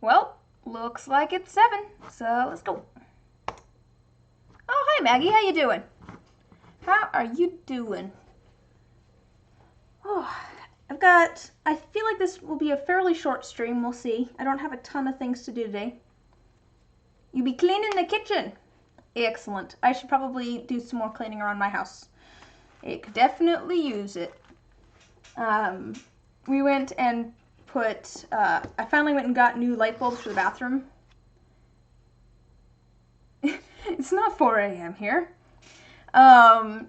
Well, looks like it's 7, so let's go. Oh, hi Maggie, how you doing? How are you doing? Oh, I feel like this will be a fairly short stream, we'll see. I don't have a ton of things to do today. You be cleaning the kitchen. Excellent. I should probably do some more cleaning around my house. It could definitely use it. We went and I finally went and got new light bulbs for the bathroom. It's not 4 a.m. here. What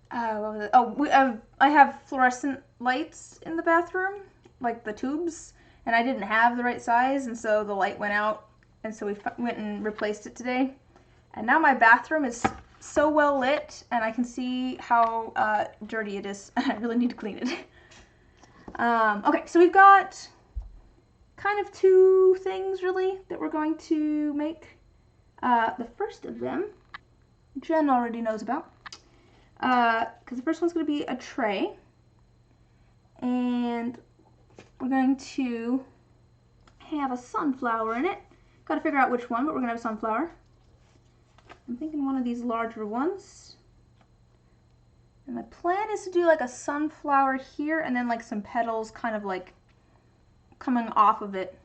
was it? Oh, I have fluorescent lights in the bathroom, like the tubes, and I didn't have the right size, and so the light went out, and so we went and replaced it today. And now my bathroom is so well lit, and I can see how dirty it is. I really need to clean it. Okay, so we've got kind of 2 things, really, that we're going to make. The first of them, Jen already knows about, because the first one's going to be a tray, and we're going to have a sunflower in it. Got to figure out which one, but we're going to have a sunflower. I'm thinking one of these larger ones. And my plan is to do like a sunflower here and then like some petals kind of like coming off of it.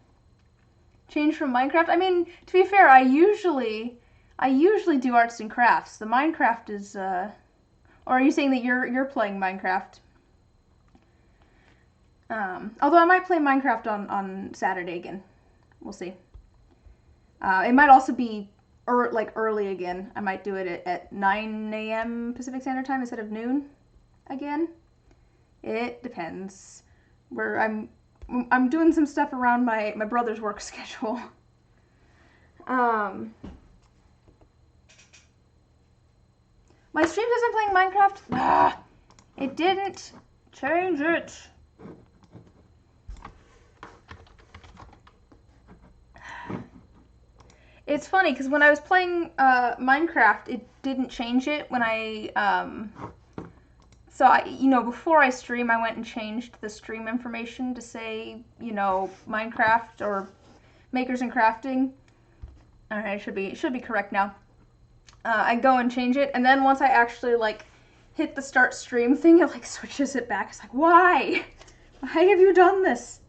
Change from Minecraft? I mean, to be fair, I usually do arts and crafts. The Minecraft is or are you saying that you're playing Minecraft? Although I might play Minecraft on Saturday again. We'll see. It might also be early again. I might do it at 9 a.m. Pacific Standard Time instead of noon again. It depends. I'm doing some stuff around my brother's work schedule. My stream isn't playing Minecraft. It didn't change it. It's funny because when I was playing Minecraft, it didn't change it when before I stream, I went and changed the stream information to say, Minecraft or Makers and Crafting. All right, it should be correct now. I go and change it, and then once I actually hit the start stream thing, it switches it back. It's like, why? Why have you done this?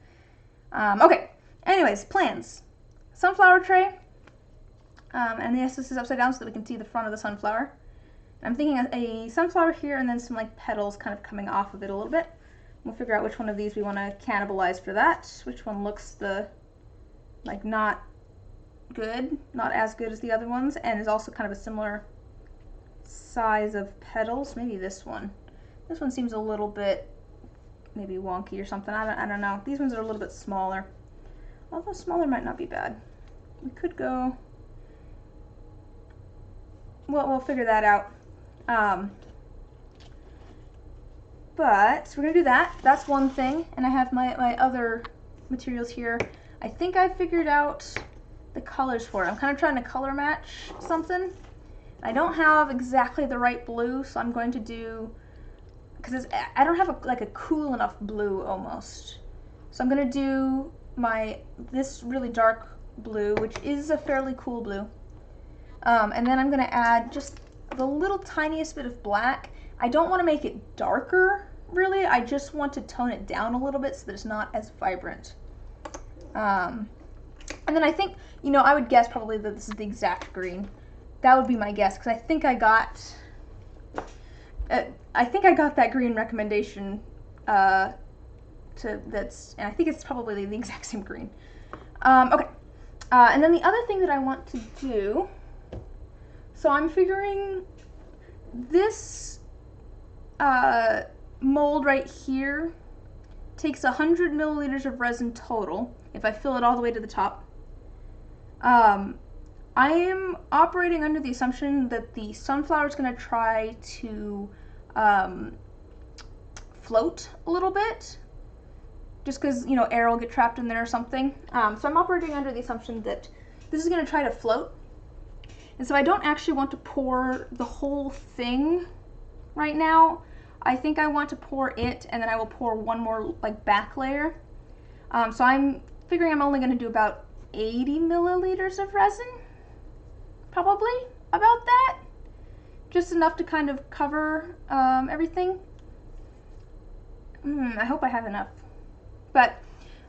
Okay. Anyways, plans. Sunflower tray. And yes, this is upside down so that we can see the front of the sunflower. I'm thinking a sunflower here and then some petals kind of coming off of it a little bit. We'll figure out which one of these we want to cannibalize for that. Which one looks not good, not as good as the other ones, and is also kind of a similar size of petals. Maybe this one. This one seems a little bit maybe wonky or something. I don't know. These ones are a little bit smaller. Although smaller might not be bad. We could go... Well, we'll figure that out. But we're going to do that. That's one thing. And I have my other materials here. I think I figured out the colors for it. I'm kind of trying to color match something. I don't have exactly the right blue, so I'm going to do... Because I don't have a cool enough blue almost. So I'm going to do this really dark blue, which is a fairly cool blue. And then I'm going to add just the little tiniest bit of black. I don't want to make it darker, really. I just want to tone it down a little bit so that it's not as vibrant. And then I think, I would guess probably that this is the exact green. That would be my guess, because I think I got that green recommendation and I think it's probably the exact same green. Okay. And then the other thing that I want to do... So I'm figuring this mold right here takes 100 milliliters of resin total, if I fill it all the way to the top. I am operating under the assumption that the sunflower is going to try to float a little bit, just because, air will get trapped in there or something. So I'm operating under the assumption that this is going to try to float. And so I don't actually want to pour the whole thing right now. I think I want to pour it, and then I will pour one more back layer. So I'm figuring I'm only going to do about 80 milliliters of resin, probably about that. Just enough to kind of cover everything. I hope I have enough. But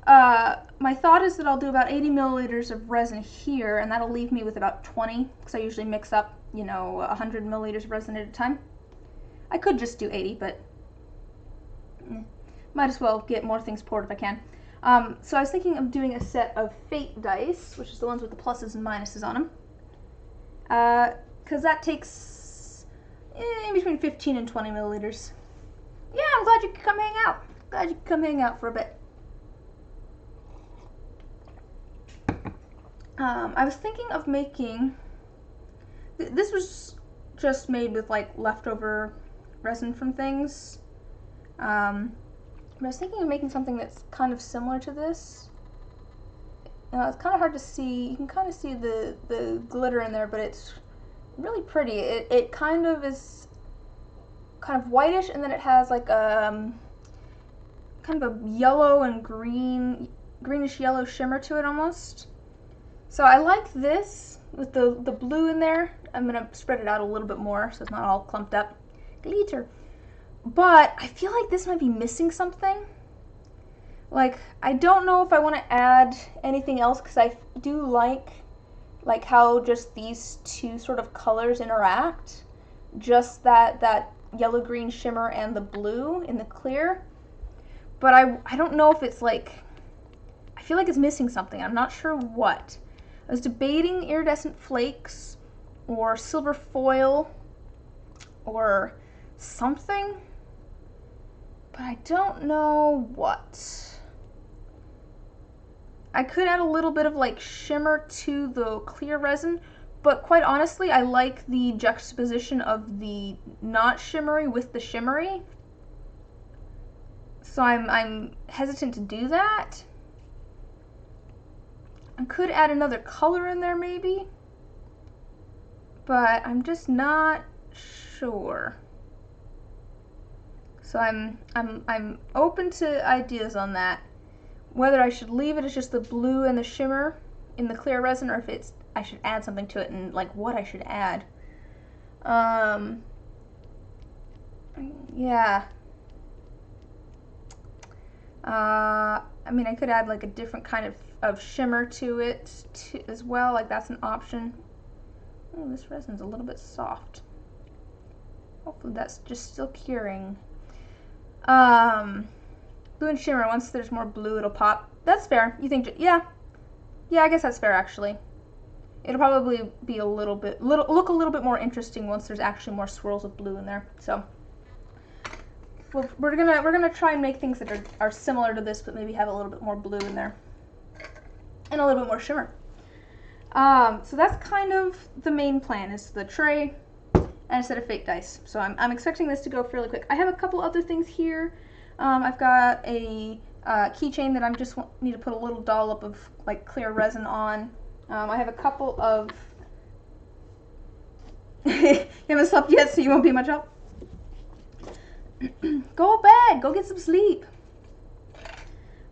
my thought is that I'll do about 80 milliliters of resin here, and that'll leave me with about 20, because I usually mix up, 100 milliliters of resin at a time. I could just do 80, but might as well get more things poured if I can. So I was thinking of doing a set of fate dice, which is the ones with the pluses and minuses on them, because that takes in between 15 and 20 milliliters. Yeah, I'm glad you could come hang out. Glad you could come hang out for a bit. I was thinking of making, this was just made with like leftover resin from things. But I was thinking of making something that's kind of similar to this. It's kind of hard to see. You can kind of see the glitter in there, but it's really pretty. It kind of is kind of whitish, and then it has like a kind of a yellow and greenish yellow shimmer to it almost. So I like this with the blue in there. I'm gonna spread it out a little bit more so it's not all clumped up. Glitter. But I feel like this might be missing something. Like, I don't know if I want to add anything else, because I do like how just these two sort of colors interact. Just that yellow-green shimmer and the blue in the clear. But I don't know if it's like, I feel like it's missing something. I'm not sure what. I was debating iridescent flakes or silver foil or something, but I don't know what. I could add a little bit of like shimmer to the clear resin, but quite honestly, I like the juxtaposition of the not shimmery with the shimmery. So I'm hesitant to do that. I could add another color in there maybe, but I'm just not sure. So I'm open to ideas on that. Whether I should leave it as just the blue and the shimmer in the clear resin, or if I should add something to it, and like what I should add. Yeah. I mean, I could add like a different kind of shimmer to it as well. Like, that's an option. Oh, this resin's a little bit soft. Hopefully that's just still curing. Blue and shimmer, once there's more blue, it'll pop. That's fair. You think, yeah. Yeah, I guess that's fair, actually. It'll probably be look a little bit more interesting once there's actually more swirls of blue in there. So, we're gonna try and make things that are similar to this, but maybe have a little bit more blue in there. And a little bit more shimmer. So that's kind of the main plan, is the tray and a set of fake dice. So I'm expecting this to go fairly quick. I have a couple other things here. I've got a keychain that I just need to put a little dollop of like clear resin on. I have a couple of... You haven't slept yet, so you won't be much help? Go to bed! Go get some sleep!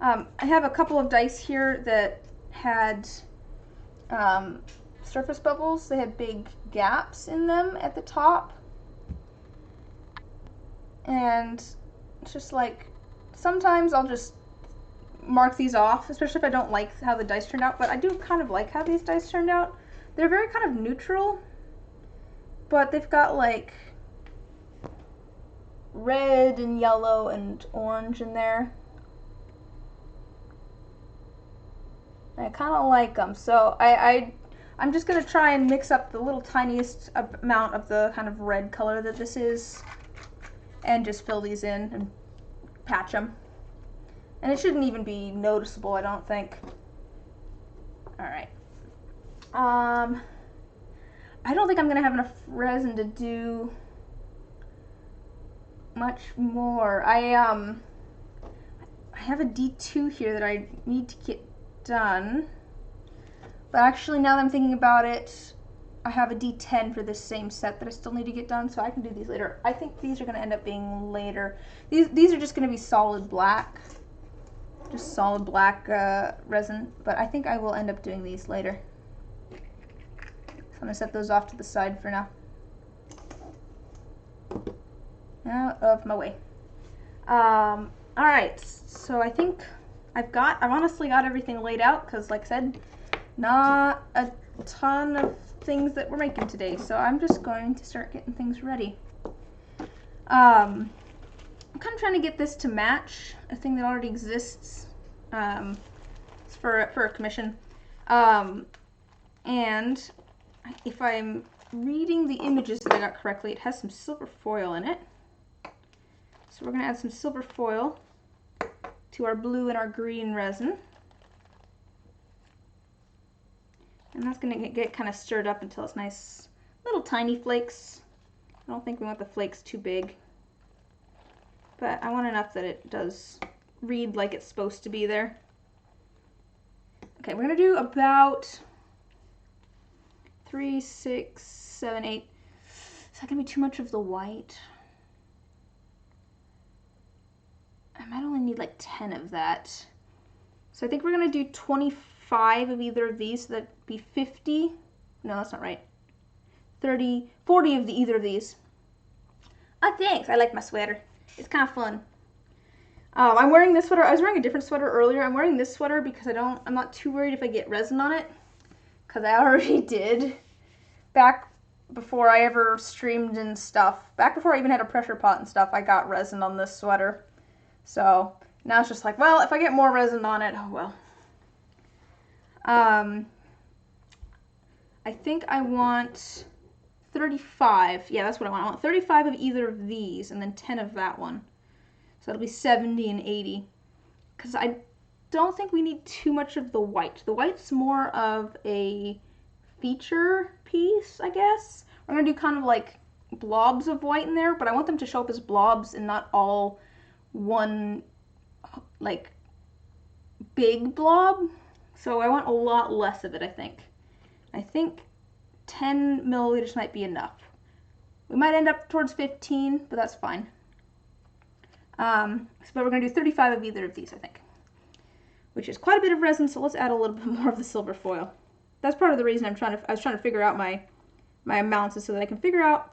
I have a couple of dice here that had surface bubbles. They had big gaps in them at the top. And it's just like, sometimes I'll just mark these off, especially if I don't like how the dice turned out, but I do kind of like how these dice turned out. They're very kind of neutral, but they've got like red and yellow and orange in there. I kind of like them, so I'm just going to try and mix up the little tiniest amount of the kind of red color that this is, and just fill these in and patch them. And it shouldn't even be noticeable, I don't think. Alright. I don't think I'm going to have enough resin to do much more. I have a D2 here that I need to get done. But actually, now that I'm thinking about it, I have a D10 for this same set that I still need to get done, so I can do these later. I think these are going to end up being later. These are just going to be solid black. just solid black resin, but I think I will end up doing these later. So I'm gonna set those off to the side for now. Out of my way. All right, so I think I've honestly got everything laid out because, like I said, not a ton of things that we're making today. So I'm just going to start getting things ready. I'm kind of trying to get this to match a thing that already exists. It's for a commission. And if I'm reading the images that I got correctly, it has some silver foil in it. So we're going to add some silver foil to our blue and our green resin. And that's going to get kind of stirred up until it's nice little tiny flakes. I don't think we want the flakes too big, but I want enough that it does read like it's supposed to be there. Okay, we're going to do about 3, 6, 7, 8. Is that going to be too much of the white? I might only need like 10 of that. So I think we're going to do 25 of either of these, so that'd be 50. No, that's not right. 30, 40 of either of these. Oh, thanks. I like my sweater. It's kind of fun. I'm wearing this sweater. I was wearing a different sweater earlier. I'm wearing this sweater because I'm not too worried if I get resin on it, because I already did back before I ever streamed and stuff. Back before I even had a pressure pot and stuff, I got resin on this sweater. So now it's just like, well, if I get more resin on it, oh well. I think I want 35. Yeah, that's what I want. I want 35 of either of these and then 10 of that one. So it'll be 70 and 80. Because I don't think we need too much of the white. The white's more of a feature piece, I guess. We're going to do kind of like blobs of white in there, but I want them to show up as blobs and not all one like big blob. So I want a lot less of it, I think. I think 10 milliliters might be enough. We might end up towards 15, but that's fine. But we're going to do 35 of either of these, I think, which is quite a bit of resin, so let's add a little bit more of the silver foil. That's part of the reason I was trying to figure out my amounts, is so that I can figure out.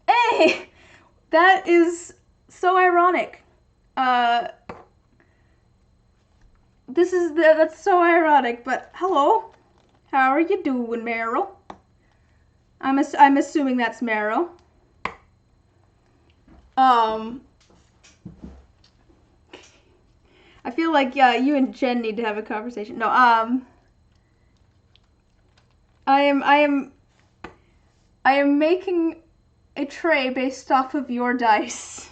Hey! That is so ironic. That's so ironic, but hello. How are you doing, Meryl? I'm assuming that's Meryl. I feel like, yeah, you and Jen need to have a conversation. No, I am making a tray based off of your dice,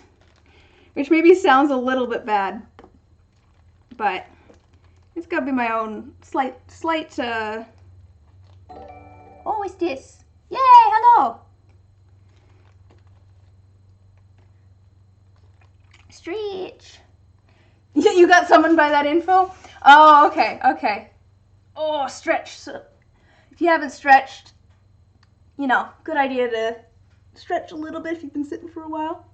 which maybe sounds a little bit bad, but it's gotta be my own slight, oh, what's this? Yay, hello! Stretch. You got summoned by that info? Oh, okay, okay. Oh, stretch. So, if you haven't stretched, you know, good idea to stretch a little bit if you've been sitting for a while.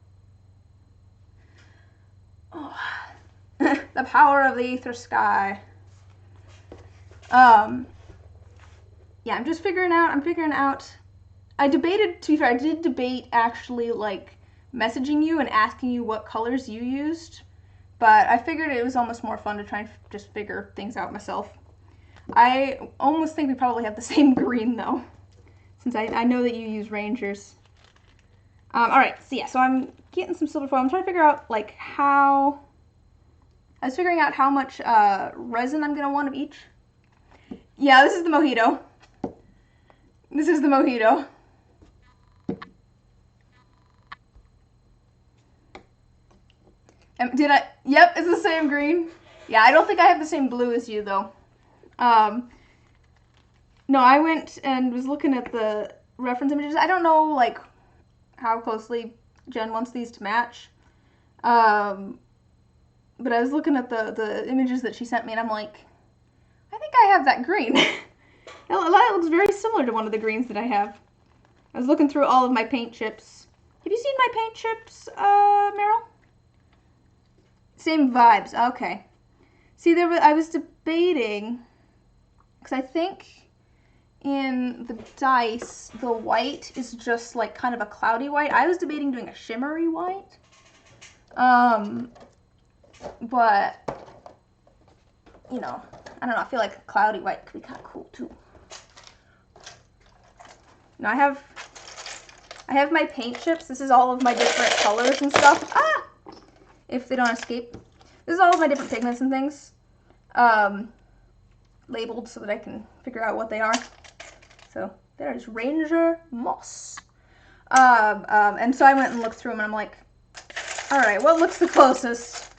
Oh. The power of the ether sky. Yeah, I'm just figuring out, I debated, to be fair, I did debate actually, like, messaging you and asking you what colors you used, but I figured it was almost more fun to try and just figure things out myself. I almost think we probably have the same green, though, since I know that you use Rangers. Alright, so yeah, so I'm getting some silver foil. I'm trying to figure out, like, I was figuring out how much resin I'm going to want of each. Yeah, this is the mojito. This is the mojito. Yep, it's the same green. Yeah, I don't think I have the same blue as you, though. No, I went and was looking at the reference images. I don't know, like, how closely Jen wants these to match. But I was looking at the images that she sent me, and I'm like, I think I have that green. That looks very similar to one of the greens that I have. I was looking through all of my paint chips. Have you seen my paint chips, Meryl? Same vibes. Okay. See, I was debating, because I think in the dice, the white is just like kind of a cloudy white. I was debating doing a shimmery white. But, you know, I don't know. I feel like a cloudy white could be kind of cool too. Now I have my paint chips. This is all of my different colors and stuff. Ah! If they don't escape. This is all of my different pigments and things. Labeled so that I can figure out what they are. So there's Ranger Moss. And so I went and looked through them and I'm like, alright, what looks the closest?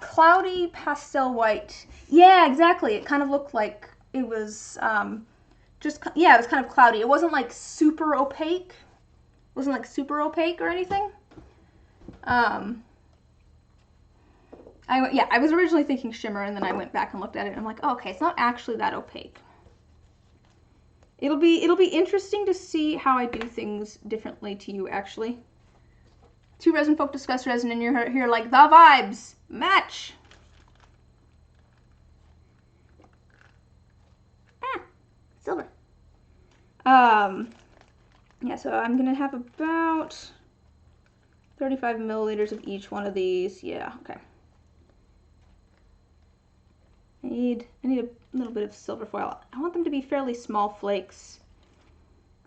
Cloudy pastel white. Yeah, exactly. It kind of looked like it was, it was kind of cloudy. It wasn't like super opaque. It wasn't like super opaque or anything. I was originally thinking shimmer, and then I went back and looked at it, and I'm like, oh, okay, it's not actually that opaque. It'll be interesting to see how I do things differently to you, actually. Two resin folk discuss resin, and you're here like, the vibes match. Silver. Yeah, so I'm gonna have about 35 milliliters of each one of these. Yeah, okay. I need a little bit of silver foil. I want them to be fairly small flakes.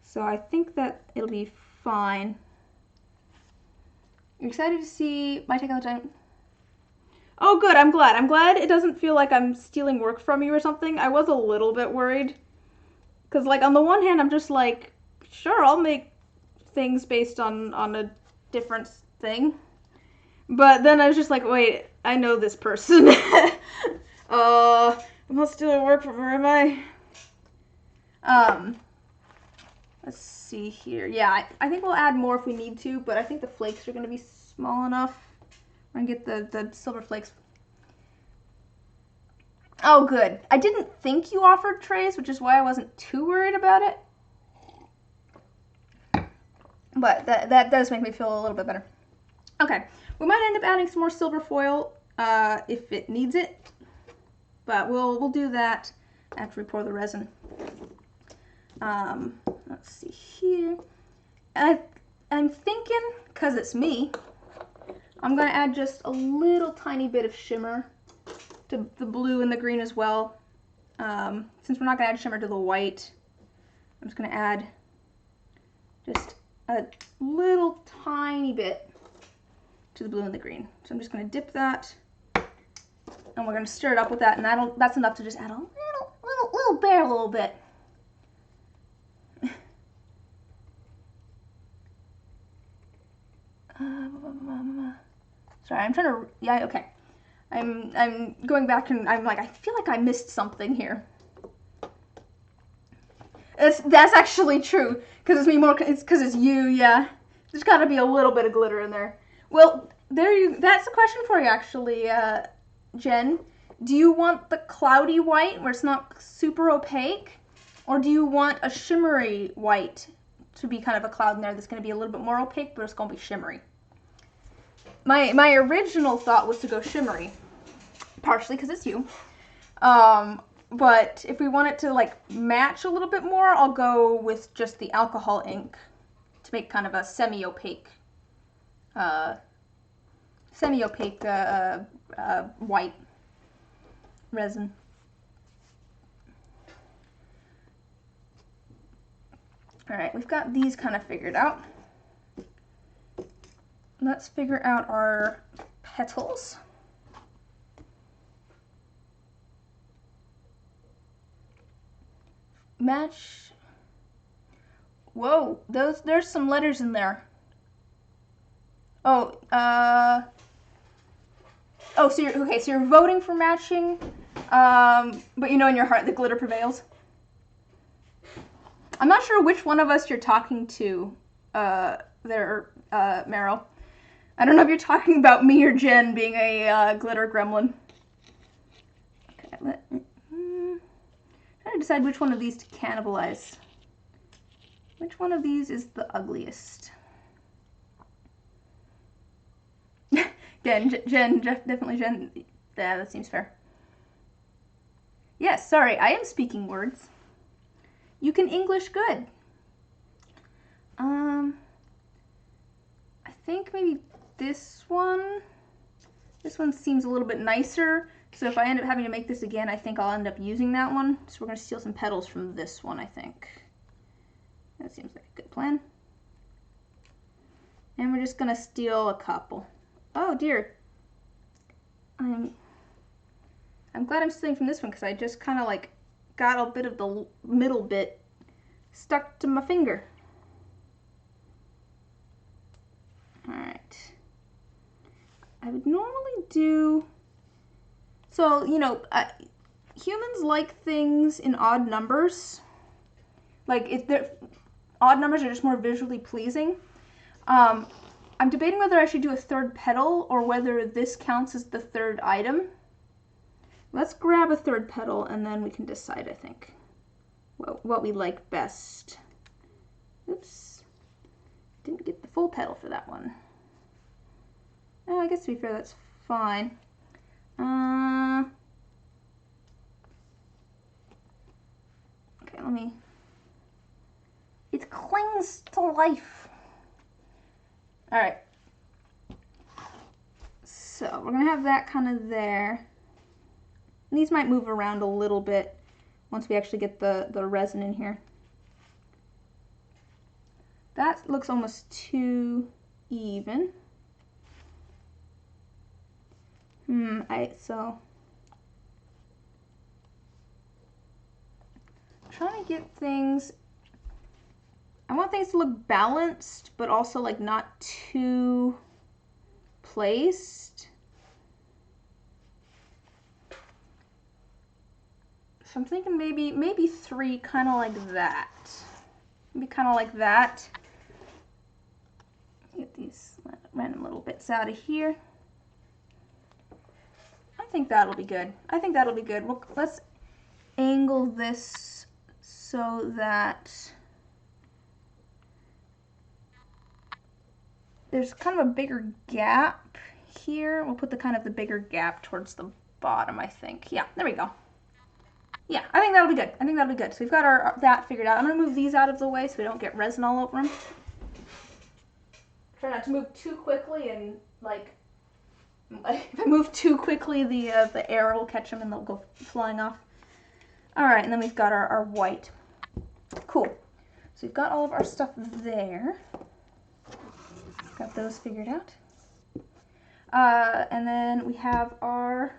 So I think that it'll be fine. You're excited to see my take on the time? Oh, good. I'm glad. I'm glad it doesn't feel like I'm stealing work from you or something. I was a little bit worried. Because, like, on the one hand, I'm just like, sure, I'll make things based on a different thing. But then I was just like, wait, I know this person. I'm not stealing work from her, am I? Let's see here. Yeah, I think we'll add more if we need to, but I think the flakes are going to be small enough. We're going to get the silver flakes. Oh, good. I didn't think you offered trays, which is why I wasn't too worried about it. But that does make me feel a little bit better. Okay, we might end up adding some more silver foil if it needs it. But we'll do that after we pour the resin. Let's see here. I'm thinking, because it's me, I'm going to add just a little tiny bit of shimmer to the blue and the green as well. Since we're not going to add shimmer to the white, I'm just going to add just a little tiny bit to the blue and the green. So I'm just going to dip that, and we're going to stir it up with that, and that's enough to just add a little bit. Sorry, I'm trying to, yeah, okay. I'm going back and I'm like, I feel like I missed something here. That's actually true, because it's me more, it's because it's you, yeah. There's got to be a little bit of glitter in there. Well, that's a question for you, actually, Jen. Do you want the cloudy white, where it's not super opaque, or do you want a shimmery white to be kind of a cloud in there that's going to be a little bit more opaque, but it's going to be shimmery? My original thought was to go shimmery, partially because it's you. But if we want it to like match a little bit more, I'll go with just the alcohol ink to make kind of a semi-opaque white resin. All right, we've got these kind of figured out. Let's figure out our petals. Match. Whoa, there's some letters in there. Oh, so you're voting for matching, but you know in your heart the glitter prevails. I'm not sure which one of us you're talking to, there, Meryl. I don't know if you're talking about me or Jen being a glitter gremlin. Okay, trying to decide which one of these to cannibalize. Which one of these is the ugliest? Jen, definitely Jen. Yeah, that seems fair. Yes, sorry, I am speaking words. You can English good. I think maybe this one seems a little bit nicer. So if I end up having to make this again, I think I'll end up using that one. So we're going to steal some petals from this one, I think. That seems like a good plan. And we're just going to steal a couple. Oh dear. I'm glad I'm stealing from this one because I just kind of like got a bit of the middle bit stuck to my finger. Alright. I would normally do... So, you know, humans like things in odd numbers. Like, odd numbers are just more visually pleasing. I'm debating whether I should do a third petal or whether this counts as the third item. Let's grab a third petal and then we can decide, I think, what we like best. Oops. Didn't get the full petal for that one. Oh, I guess to be fair, that's fine. Okay, let me... It clings to life. Alright. So, we're going to have that kind of there. And these might move around a little bit once we actually get the resin in here. That looks almost too even. So trying to get things, I want things to look balanced, but also like not too placed. So I'm thinking maybe three, kind of like that. Maybe kind of like that. Get these random little bits out of here. I think that'll be good. I think that'll be good. Well, let's angle this so that there's kind of a bigger gap here. We'll put the kind of the bigger gap towards the bottom, I think. Yeah, there we go. Yeah, I think that'll be good. I think that'll be good. So we've got that figured out. I'm going to move these out of the way so we don't get resin all over them. Try not to move too quickly and, like, if I move too quickly, the air will catch them and they'll go flying off. Alright, and then we've got our white. Cool. So we've got all of our stuff there. Got those figured out. And then we have our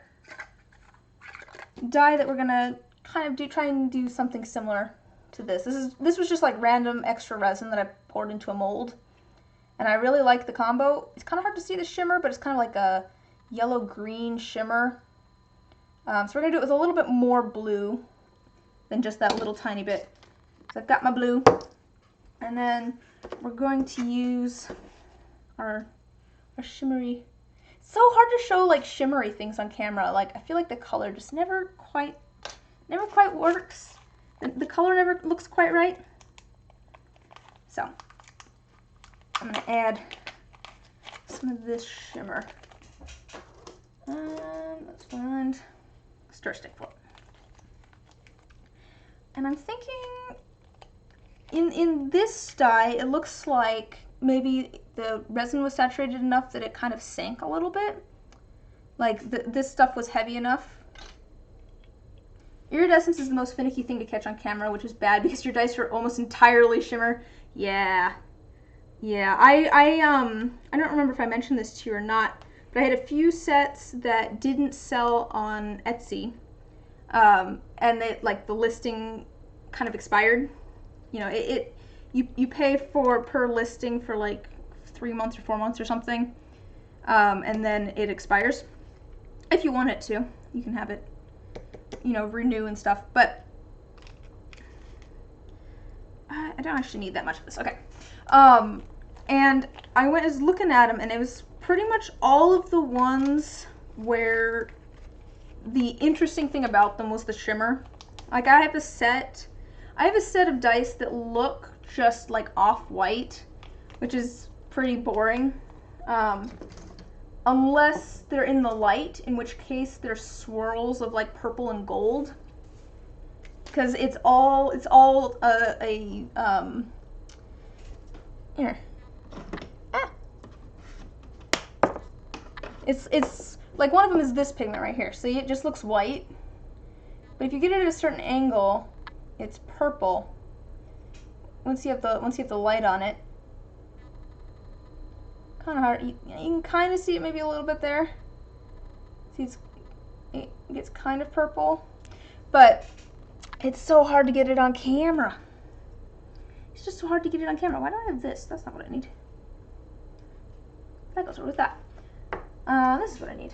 dye that we're going to kind of try and do something similar to this. This was just like random extra resin that I poured into a mold. And I really like the combo. It's kind of hard to see the shimmer, but it's kind of like a yellow-green shimmer. So we're going to do it with a little bit more blue than just that little tiny bit. So I've got my blue. And then we're going to use our shimmery. It's so hard to show like shimmery things on camera. Like I feel like the color just never quite works. The color never looks quite right. So I'm going to add some of this shimmer. Let's find a stir stick for it. And I'm thinking in this dye, it looks like maybe the resin was saturated enough that it kind of sank a little bit. Like this stuff was heavy enough. Iridescence is the most finicky thing to catch on camera, which is bad because your dice are almost entirely shimmer. Yeah. I don't remember if I mentioned this to you or not, but I had a few sets that didn't sell on Etsy, and they, like, the listing kind of expired. You know, you pay per listing for like 3 months or 4 months or something, and then it expires. If you want it to, you can have it, you know, renew and stuff, but I don't actually need that much of this. Okay. And I was looking at them, and it was pretty much all of the ones where the interesting thing about them was the shimmer. Like I have a set of dice that look just like off-white, which is pretty boring. unless they're in the light, in which case there's swirls of like purple and gold. Because it's all here. It's like one of them is this pigment right here. See, it just looks white. But if you get it at a certain angle, it's purple. Once you have the light on it. Kind of hard. You can kind of see it maybe a little bit there. See, it gets kind of purple, but it's so hard to get it on camera. It's just so hard to get it on camera. Why do I have this? That's not what I need. That goes with that. This is what I need.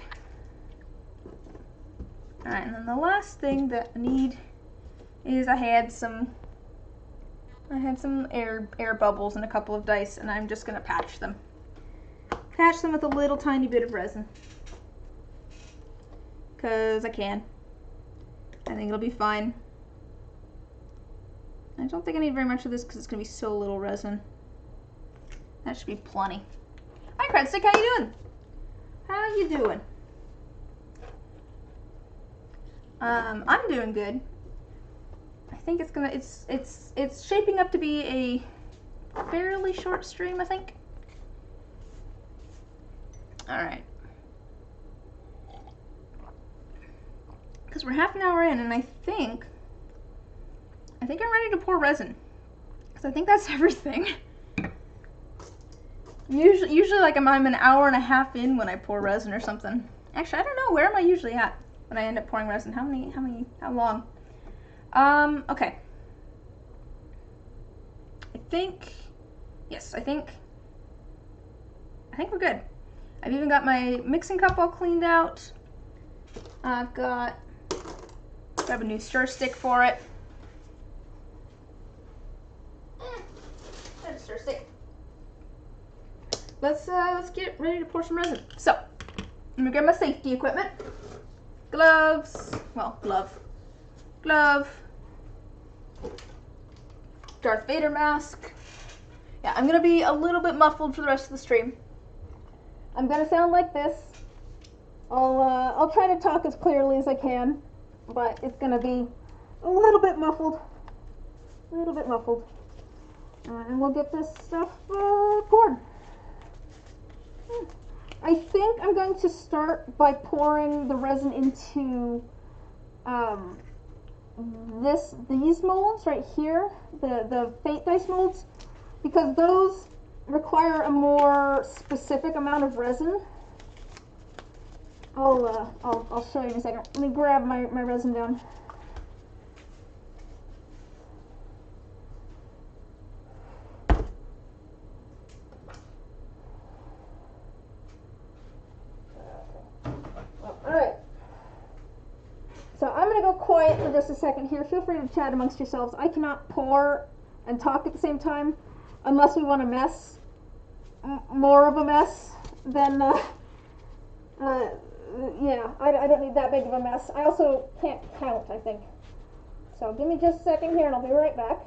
All right, and then the last thing that I need is I had some air bubbles and a couple of dice, and I'm just gonna patch them. Patch them with a little tiny bit of resin. Because I can. I think it'll be fine. I don't think I need very much of this because it's going to be so little resin. That should be plenty. Hi, Credstick, how you doing? How you doing? I'm doing good. I think it's shaping up to be a fairly short stream, I think. Alright. Because we're half an hour in, and I think I'm ready to pour resin. Because I think that's everything. Usually like I'm an hour and a half in when I pour resin or something. Actually, I don't know. Where am I usually at when I end up pouring resin? How long? Okay. Yes, I think we're good. I've even got my mixing cup all cleaned out. I've got, grab a new stir stick for it. And a stir stick. Let's get ready to pour some resin. So, I'm gonna grab my safety equipment. Gloves, well, glove. Darth Vader mask. Yeah, I'm gonna be a little bit muffled for the rest of the stream. I'm gonna sound like this. I'll try to talk as clearly as I can, but it's gonna be a little bit muffled. And we'll get this stuff poured. I think I'm going to start by pouring the resin into these molds right here, the faint dice molds, because those require a more specific amount of resin. I'll show you in a second. Let me grab my resin down. Alright. So I'm going to go quiet for just a second here. Feel free to chat amongst yourselves. I cannot pour and talk at the same time unless we want to mess. More of a mess than, yeah, I don't need that big of a mess. I also can't count, I think. So give me just a second here and I'll be right back.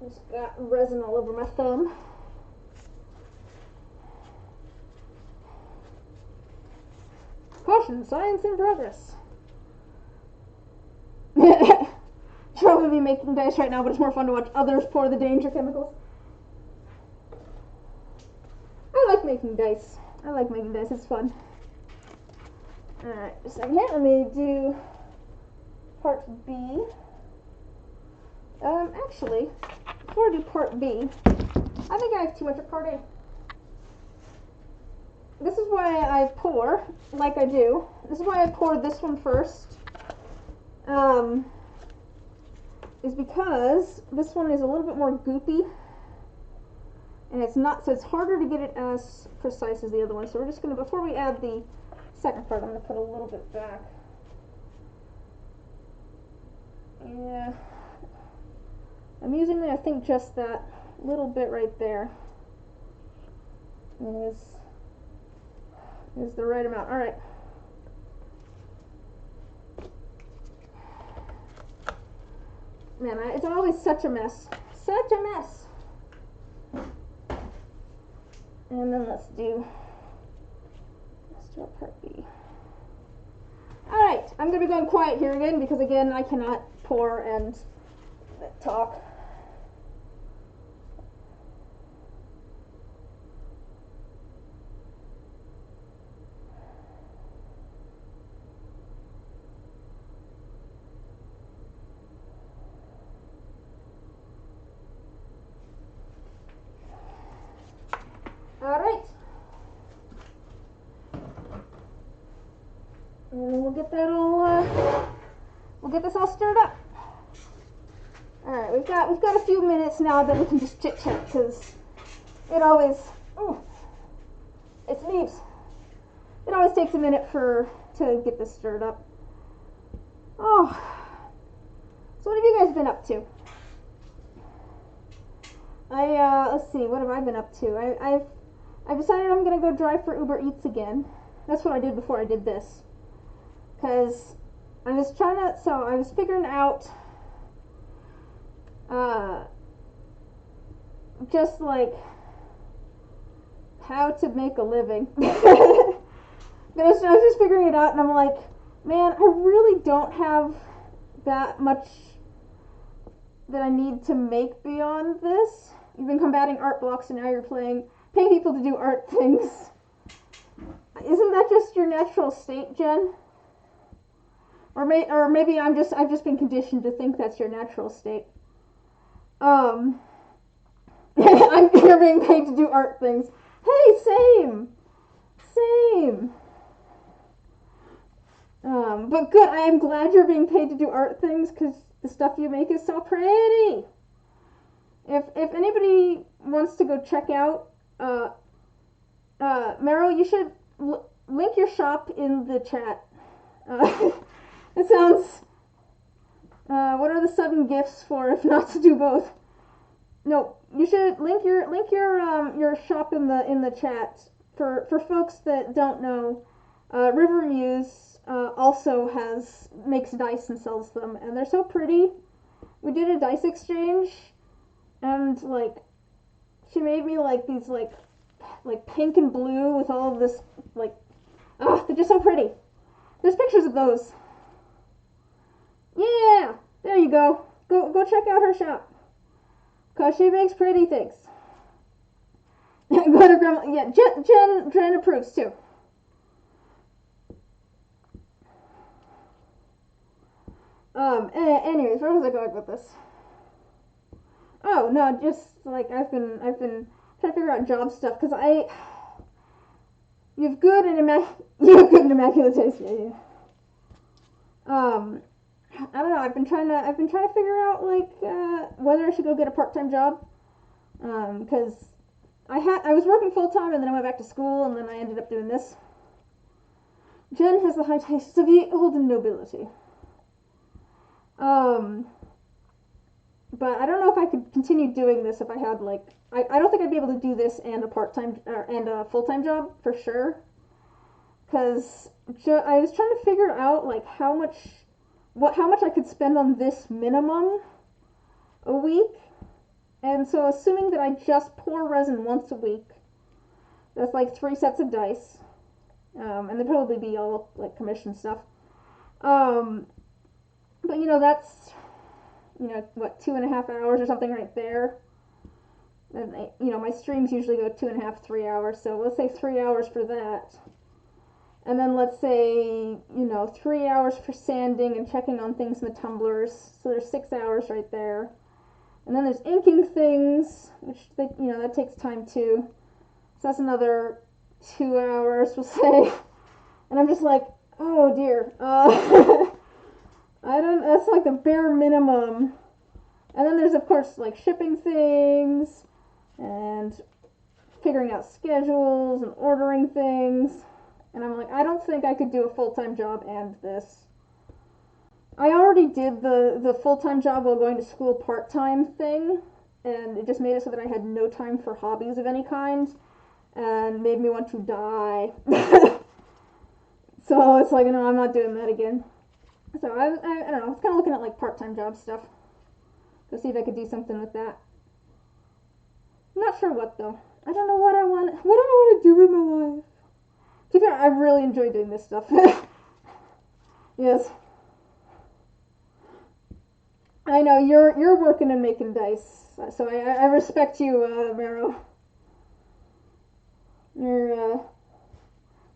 Just got resin all over my thumb. Caution, science in progress. Probably be making dice right now, but it's more fun to watch others pour the danger chemicals. I like making dice. It's fun. Alright, just a second here. Let me do part B. Actually, before I do part B, I think I have too much of part A. This is why I pour like I do. This is why I pour this one first. is because this one is a little bit more goopy, and it's not, so it's harder to get it as precise as the other one. So we're just going to, before we add the second part, I'm going to put a little bit back. Yeah, I'm using, I think, just that little bit right there is the right amount. All right. Man, it's always such a mess. Such a mess. And then let's do our part B. Alright, I'm going to be going quiet here again because, again, I cannot pour and talk. Alright. And we'll get that all, we'll get this all stirred up. Alright, we've got a few minutes now that we can just chit chat, because it always, it's leaves. It always takes a minute to get this stirred up. Oh, so what have you guys been up to? Let's see, what have I been up to? I've decided I'm gonna go drive for Uber Eats again. That's what I did before I did this. Because I was I was figuring out, just like how to make a living. I was just figuring it out, and I'm like, man, I really don't have that much that I need to make beyond this. You've been combating art blocks, and now you're paying people to do art things. Isn't that just your natural state, Jen? Or maybe I've just been conditioned to think that's your natural state. You're being paid to do art things. Hey, same. But good. I am glad you're being paid to do art things, because the stuff you make is so pretty. If anybody wants to go check out, Meryl, you should link your shop in the chat. It sounds. What are the sudden gifts for if not to do both? No, you should link your shop in the chat for folks that don't know. River Muse also makes dice and sells them, and they're so pretty. We did a dice exchange, and like she made me like these like pink and blue with all of this they're just so pretty. There's pictures of those. Yeah, there you go. Go check out her shop, cause she makes pretty things. Go to Grandma. Yeah, Jen approves too. Anyways, where was I going with this? Oh no, just like I've been trying to figure out job stuff, cause you have good and immaculate taste. Yeah. I don't know. I've been trying to figure out whether I should go get a part-time job, because I was working full-time, and then I went back to school, and then I ended up doing this. Jen has the high tastes of the olden nobility. But I don't know if I could continue doing this if I had I don't think I'd be able to do this and a part-time and a full-time job for sure, because I was trying to figure out how much I could spend on this minimum a week. And so assuming that I just pour resin once a week, that's 3 sets of dice, and they'd probably be all commission stuff. But that's 2.5 hours or something right there. And my streams usually go 2.5, 3 hours, so let's say 3 hours for that. And then let's say 3 hours for sanding and checking on things in the tumblers, so there's 6 hours right there. And then there's inking things, which that takes time too, so that's another 2 hours, we'll say. And I'm just like, oh dear, that's the bare minimum And then there's, of course, like shipping things and figuring out schedules and ordering things. And I'm like, I don't think I could do a full-time job and this. I already did the full-time job while going to school part-time thing, and it just made it so that I had no time for hobbies of any kind, and made me want to die. So it's like, no, I'm not doing that again. So I don't know, I was kind of looking at like part-time job stuff to see if I could do something with that. I'm not sure what though. I don't know what I want. What do I want to do with my life? To be fair, I really enjoy doing this stuff. Yes. I know you're working and making dice, so I respect you, Mero. You're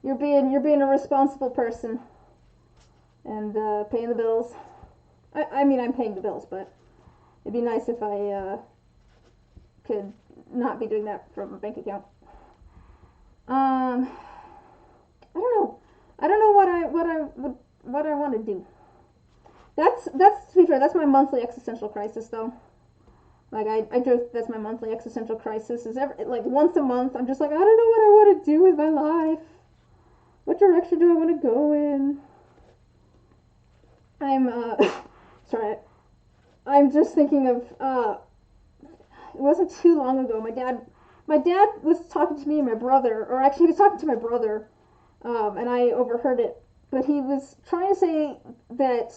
you're being a responsible person and paying the bills. I mean I'm paying the bills, but it'd be nice if I could not be doing that from a bank account. I don't know. I don't know what I want to do. That's to be fair. That's my monthly existential crisis, though. Like I joke that's my monthly existential crisis. Is like once a month I'm just like I don't know what I want to do with my life. What direction do I want to go in? I'm sorry. I'm just thinking of it wasn't too long ago. My dad was talking to me and my brother, or actually he was talking to my brother, and I overheard it. But he was trying to say that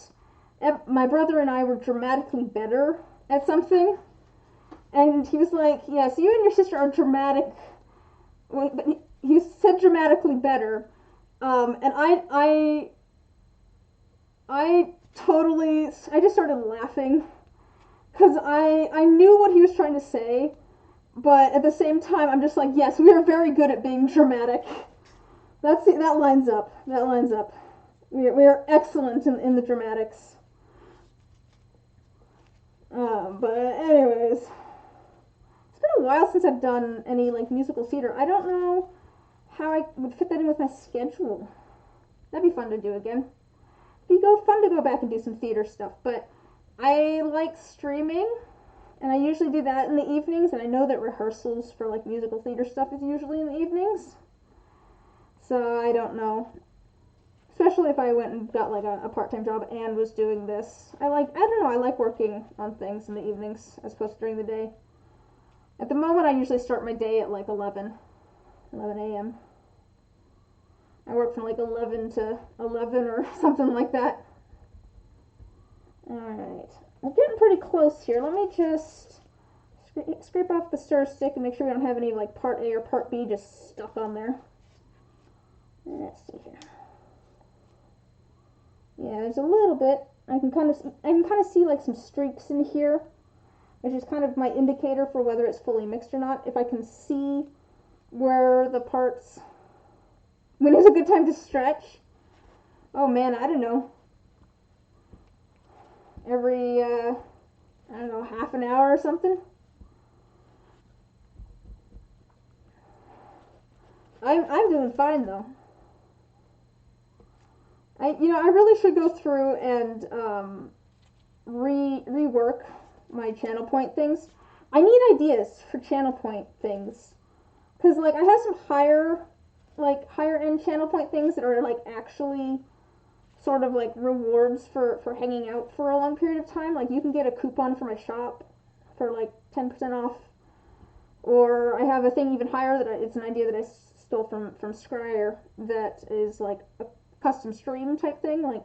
my brother and I were dramatically better at something, and he was like, "Yes, you and your sister are dramatic." But he said dramatically better, and I totally I just started laughing because I knew what he was trying to say, but at the same time I'm just like, yes, we are very good at being dramatic. That lines up. That lines up. We are excellent in the dramatics. But anyways, it's been a while since I've done any like musical theater. I don't know how I would fit that in with my schedule. That'd be fun to do again. It'd be fun to go back and do some theater stuff. But I like streaming, and I usually do that in the evenings. And I know that rehearsals for like musical theater stuff is usually in the evenings. So I don't know. Especially if I went and got like a part-time job and was doing this. I don't know, I like working on things in the evenings as opposed to during the day. At the moment I usually start my day at like 11 a.m. I work from like 11 to 11 or something like that. Alright, we're getting pretty close here. Let me just scrape off the stir stick and make sure we don't have any like part A or part B just stuck on there. Let's see here. Yeah, there's a little bit. I can kind of see like some streaks in here, which is kind of my indicator for whether it's fully mixed or not. If I can see where the parts, when it's a good time to stretch. Oh man, I don't know. Every I don't know, half an hour or something. I'm doing fine though. I really should go through and rework my channel point things. I need ideas for channel point things because like I have some higher end channel point things that are like actually sort of like rewards for hanging out for a long period of time. Like you can get a coupon for my shop for like 10% off, or I have a thing even higher that it's an idea that I stole from Scryer that is like a custom stream type thing. Like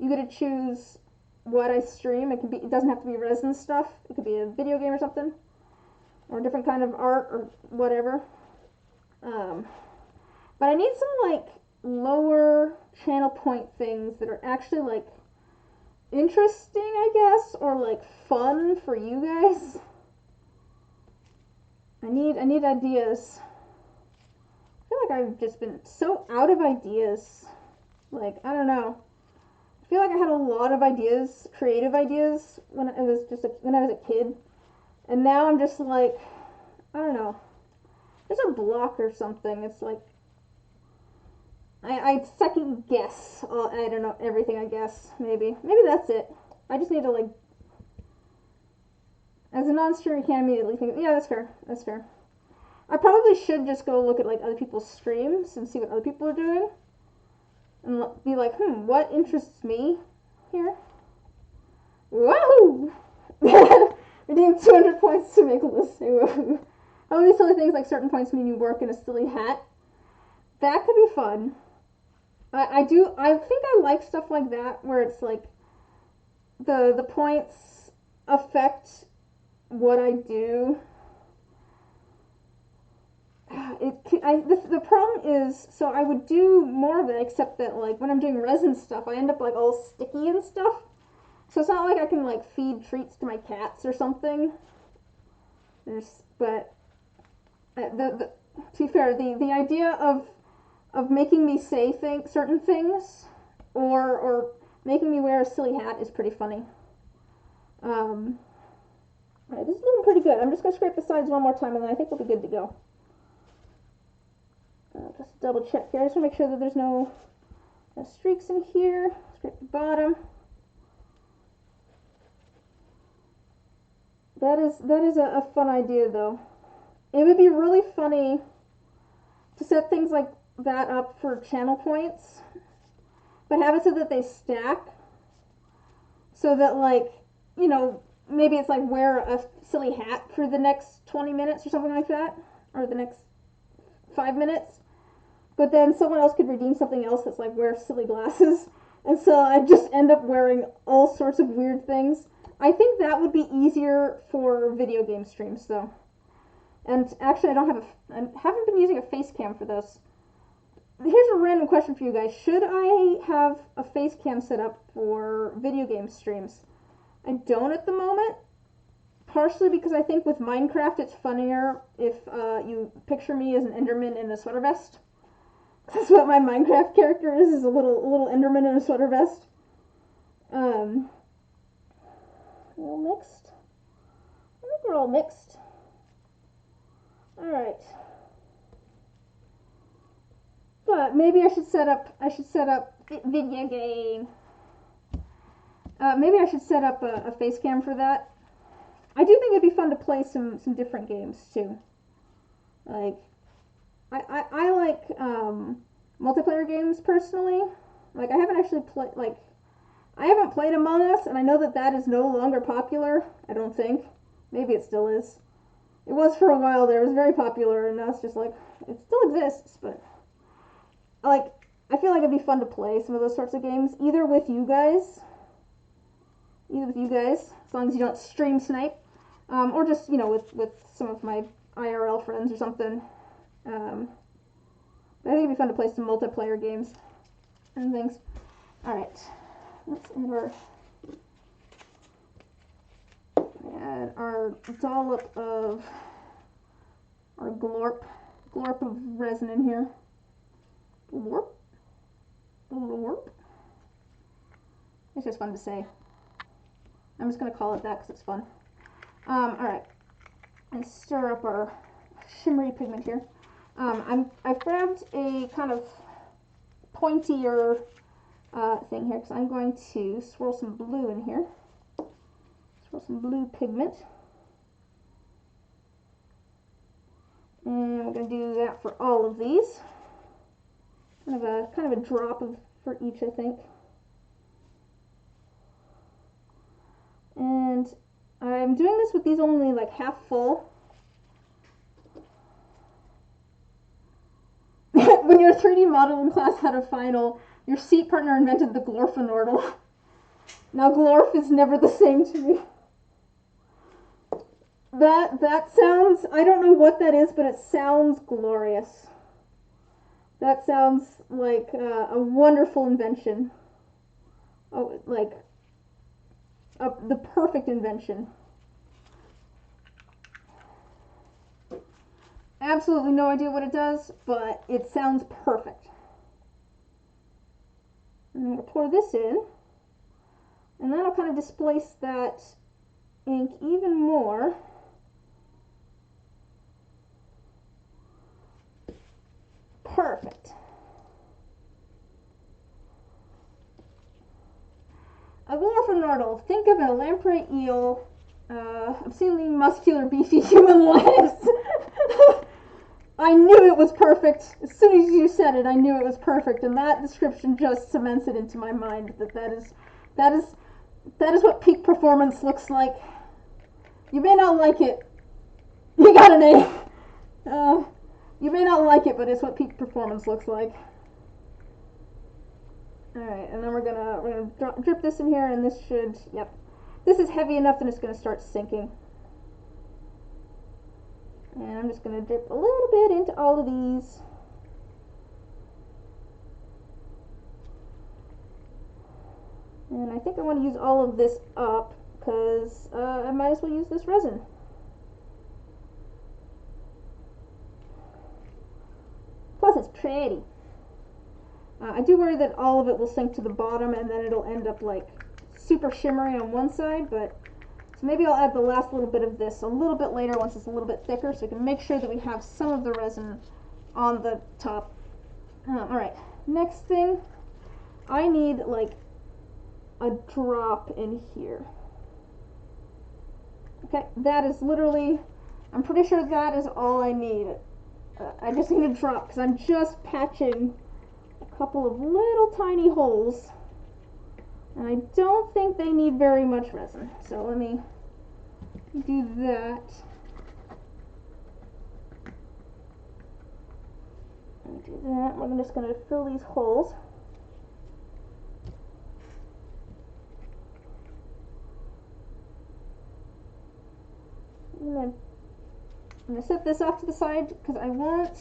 you get to choose what I stream. It doesn't have to be resin stuff. It could be a video game or something, or a different kind of art or whatever. But I need some like lower channel point things that are actually like interesting, I guess, or like fun for you guys. I need ideas. I feel like I've just been so out of ideas. Like, I don't know. I feel like I had a lot of ideas, creative ideas, when I was a kid. And now I'm just like, I don't know. There's a block or something. It's like, I second guess. I don't know, everything, I guess. Maybe that's it. I just need to, like, As a non-streamer, you can't immediately think, yeah, that's fair, that's fair. I probably should just go look at like other people's streams and see what other people are doing. And be like, what interests me here? Woohoo! Redeem 200 points to make a list. Woohoo! All these silly things like certain points mean you work in a silly hat. That could be fun. I think I like stuff like that where it's like the points affect what I do. The problem is, so I would do more of it, except that like when I'm doing resin stuff, I end up like all sticky and stuff. So it's not like I can like feed treats to my cats or something. But to be fair, the idea of making me say certain things or making me wear a silly hat is pretty funny. Alright, this is looking pretty good. I'm just gonna scrape the sides one more time, and then I think we'll be good to go. Just double check here. I just want to make sure that there's no streaks in here. Scrape the bottom. That is a fun idea, though. It would be really funny to set things like that up for channel points, but have it so that they stack. So that, like, you know, maybe it's like wear a silly hat for the next 20 minutes or something like that, or the next 5 minutes. But then someone else could redeem something else that's like wear silly glasses. And so I just end up wearing all sorts of weird things. I think that would be easier for video game streams, though. And actually, I haven't been using a face cam for this. Here's a random question for you guys. Should I have a face cam set up for video game streams? I don't at the moment. Partially because I think with Minecraft it's funnier if you picture me as an Enderman in a sweater vest. That's what my Minecraft character is a little Enderman in a sweater vest. A little mixed. I think we're all mixed. Alright. But maybe I should set up video game. Maybe I should set up a face cam for that. I do think it'd be fun to play some different games too. Like I like multiplayer games personally. Like I haven't played Among Us, and I know that is no longer popular. I don't think. Maybe it still is. It was for a while there. It was very popular, and now it's just like it still exists, but like I feel like it'd be fun to play some of those sorts of games, either with you guys, as long as you don't stream snipe, or just with some of my IRL friends or something. I think it'd be fun to play some multiplayer games and things. Alright, let's add our dollop of our glorp of resin in here. Glorp. It's just fun to say. I'm just going to call it that because it's fun. Alright, and stir up our shimmery pigment here. I've grabbed a kind of pointier thing here because I'm going to swirl some blue in here. Swirl some blue pigment. And we're going to do that for all of these. Kind of a drop for each, I think. And I'm doing this with these only like half full. When your 3D modeling class had a final, your seat partner invented the glorfenortal. Now glorf is never the same to me. That sounds, I don't know what that is, but it sounds glorious. That sounds like a wonderful invention. Oh, like the perfect invention. Absolutely no idea what it does, but it sounds perfect. I'm going to pour this in, and that'll kind of displace that ink even more. Perfect. A glorfenortal. Think of a lamprey eel obscenely muscular, beefy human legs. I knew it was perfect. As soon as you said it, I knew it was perfect, and that description just cements it into my mind that is what peak performance looks like. You may not like it. You got an A. You may not like it, but it's what peak performance looks like. Alright, and then we're gonna drip this in here, and this should, yep. This is heavy enough that it's gonna start sinking. And I'm just gonna drip a little bit into all of these. And I think I want to use all of this up, because I might as well use this resin. Plus it's pretty. I do worry that all of it will sink to the bottom and then it'll end up like super shimmery on one side, but so maybe I'll add the last little bit of this a little bit later once it's a little bit thicker, so we can make sure that we have some of the resin on the top. Alright, next thing, I need like a drop in here. Okay, that is literally, I'm pretty sure that is all I need. I just need a drop because I'm just patching a couple of little tiny holes, and I don't think they need very much resin, so let me do that. We're just going to fill these holes. I'm going to set this off to the side because I want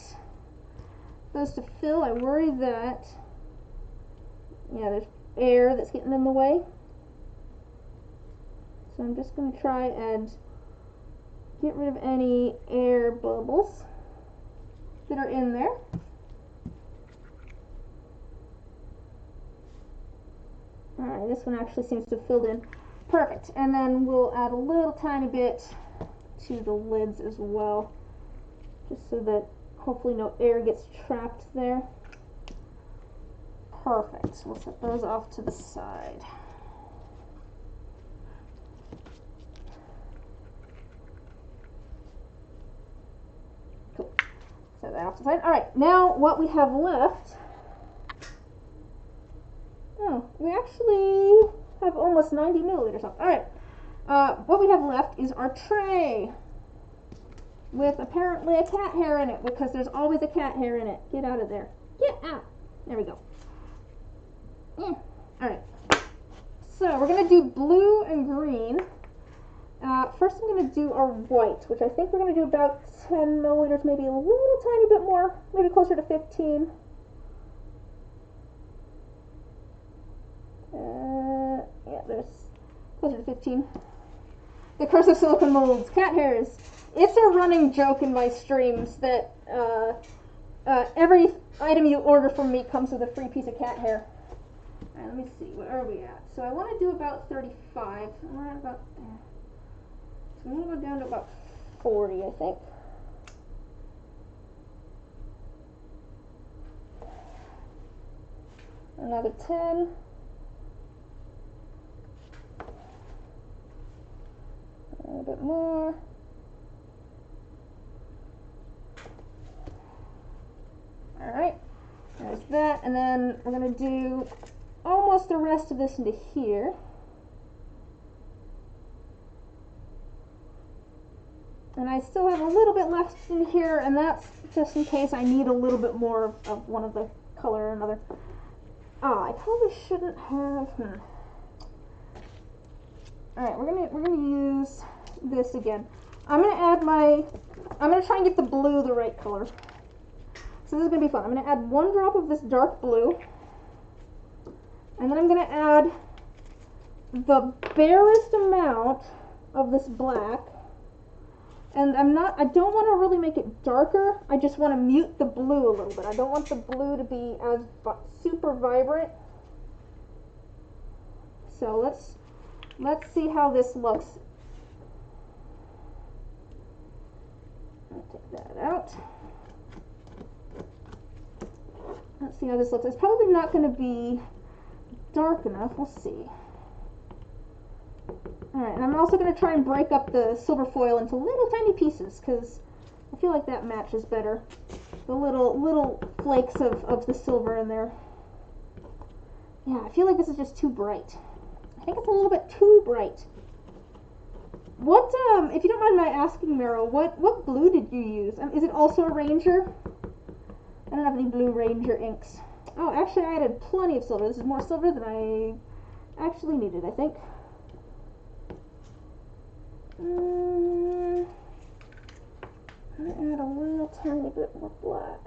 those to fill. I worry that, yeah, there's air that's getting in the way. So I'm just going to try and get rid of any air bubbles that are in there. Alright, this one actually seems to have filled in perfect. And then we'll add a little tiny bit to the lids as well, just so that hopefully no air gets trapped there. Perfect. We'll set those off to the side. Cool. Set that off to the side. Alright, now what we have left, we actually have almost 90 milliliters left. Alright, what we have left is our tray with apparently a cat hair in it, because there's always a cat hair in it. Get out of there. Get out. There we go. Alright, so we're going to do blue and green. First I'm going to do our white, which I think we're going to do about 10 milliliters, maybe a little tiny bit more, maybe closer to 15. Yeah, there's closer to 15. The curse of silicone molds, cat hairs. It's a running joke in my streams that every item you order from me comes with a free piece of cat hair. Alright, let me see, where are we at? So I want to do about 35. We're at about there. So I'm going to go down to about 40, I think. Another 10. A little bit more. Alright, there's that, and then we're going to do almost the rest of this into here. And I still have a little bit left in here, and that's just in case I need a little bit more of one of the color or another. I probably shouldn't have. Alright, we're gonna use this again. I'm gonna try and get the blue the right color. So this is gonna be fun. I'm gonna add one drop of this dark blue, and then I'm gonna add the barest amount of this black. And I don't want to really make it darker. I just want to mute the blue a little bit. I don't want the blue to be as super vibrant. So let's see how this looks. I'll take that out. Let's see how this looks. It's probably not going to be dark enough. We'll see. Alright, and I'm also going to try and break up the silver foil into little tiny pieces, because I feel like that matches better. The little flakes of the silver in there. Yeah, I feel like this is just too bright. I think it's a little bit too bright. What, if you don't mind my asking, Meryl, what blue did you use? Is it also a Ranger? I don't have any blue Ranger inks. Oh, actually I added plenty of silver. This is more silver than I actually needed, I think. I'm gonna add a little tiny bit more black.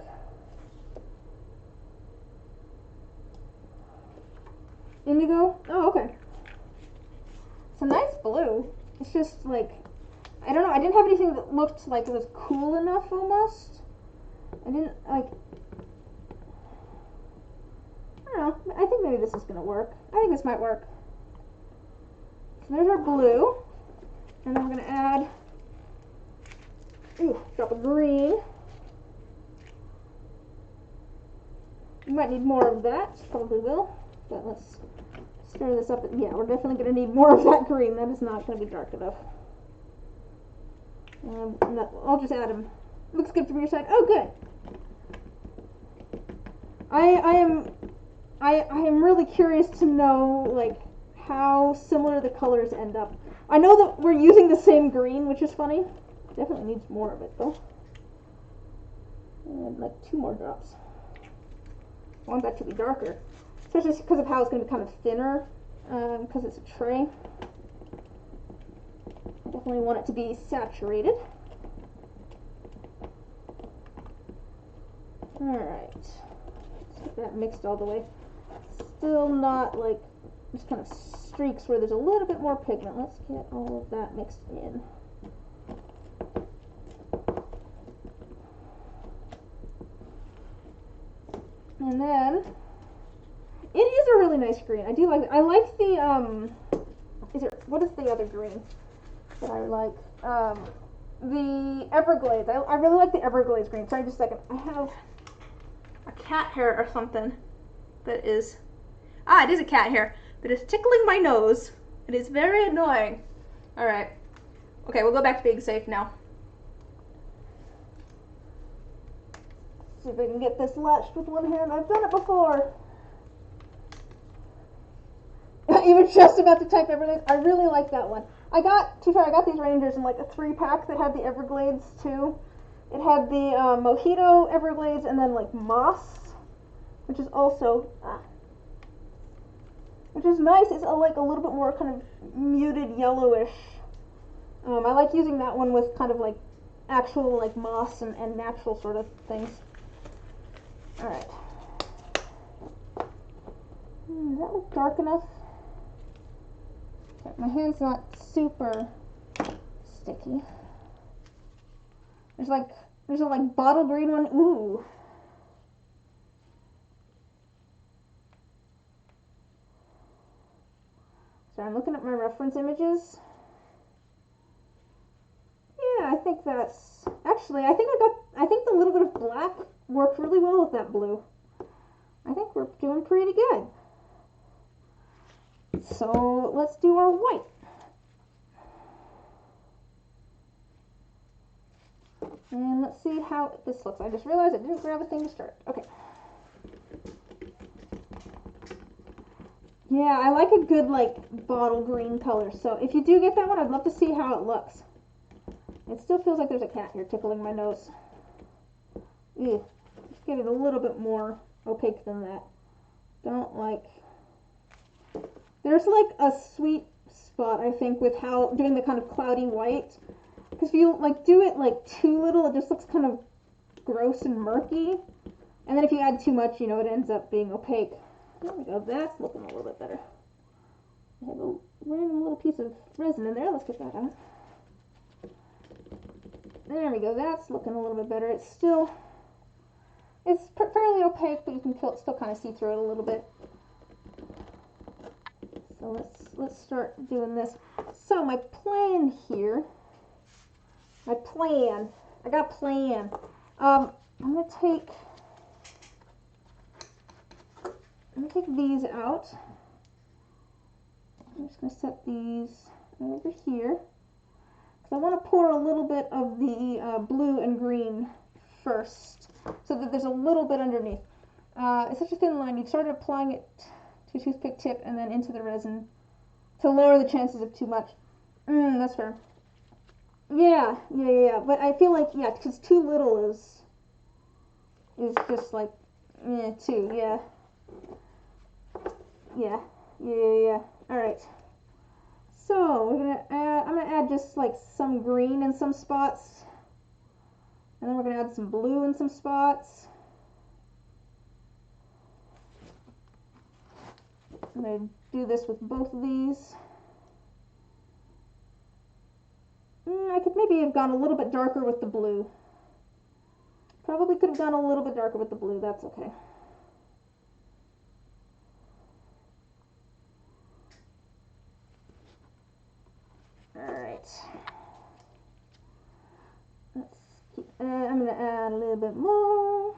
Indigo? Oh, okay. It's a nice blue. It's just like, I don't know, I didn't have anything that looked like it was cool enough almost. I didn't, like, I don't know, I think maybe this is gonna work. I think this might work. So there's our blue. And then we're gonna add, drop of green. You might need more of that, probably will. But let's stir this up. Yeah, we're definitely gonna need more of that green. That is not gonna be dark enough. I'll just add them. Looks good from your side. Oh, good. I am really curious to know, like, how similar the colors end up. I know that we're using the same green, which is funny. Definitely needs more of it, though. And like 2 more drops. I want that to be darker, especially because of how it's going to be kind of thinner, because it's a tray. Definitely want it to be saturated. Alright. Let's get that mixed all the way. Still not like, just kind of streaks where there's a little bit more pigment. Let's get all of that mixed in. And then, it is a really nice green. I do like it. I like the, what is the other green that I like? The Everglades. I really like the Everglades green. Sorry, just a second. I have a cat hair or something that is, it is a cat hair that is tickling my nose. It is very annoying. Alright. Okay, we'll go back to being safe now. See if I can get this latched with one hand. I've done it before. Even just about to type Everglades. I really like that one. I got these Rangers in like a 3-pack that had the Everglades too. It had the Mojito Everglades and then like Moss, which is also, which is nice. It's like a little bit more kind of muted yellowish. I like using that one with kind of like actual like moss and natural sort of things. Alright. Does that look dark enough? Okay, my hand's not super sticky. There's a like bottle green one. Ooh. So I'm looking at my reference images. Yeah, I think that's, actually, I think the little bit of black worked really well with that blue. I think we're doing pretty good. So let's do our white. And let's see how this looks. I just realized I didn't grab a thing to start. Okay. Yeah, I like a good like bottle green color. So if you do get that one, I'd love to see how it looks. It still feels like there's a cat here tickling my nose. Ew. Let's get it a little bit more opaque than that. Don't like... There's like a sweet spot, I think, with how doing the kind of cloudy white. Because if you like do it like too little, it just looks kind of gross and murky. And then if you add too much, you know, it ends up being opaque. There we go. That's looking a little bit better. I have a random little piece of resin in there. Let's get that out. There we go. That's looking a little bit better. It's still, it's fairly opaque, but you can still kind of see through it a little bit. So let's start doing this. So my plan here, I got a plan. I'm gonna take these out. I'm just going to set these over here. So I want to pour a little bit of the blue and green first, so that there's a little bit underneath. It's such a thin line. You've started applying it to a toothpick tip and then into the resin to lower the chances of too much. That's fair. Yeah. But I feel like, yeah, because too little is just like, too, yeah. Alright. So, I'm gonna add just like some green in some spots. And then we're gonna add some blue in some spots. I'm gonna do this with both of these. I could maybe have gone a little bit darker with the blue. Probably could have gone a little bit darker with the blue, that's okay. Alright. I'm going to add a little bit more.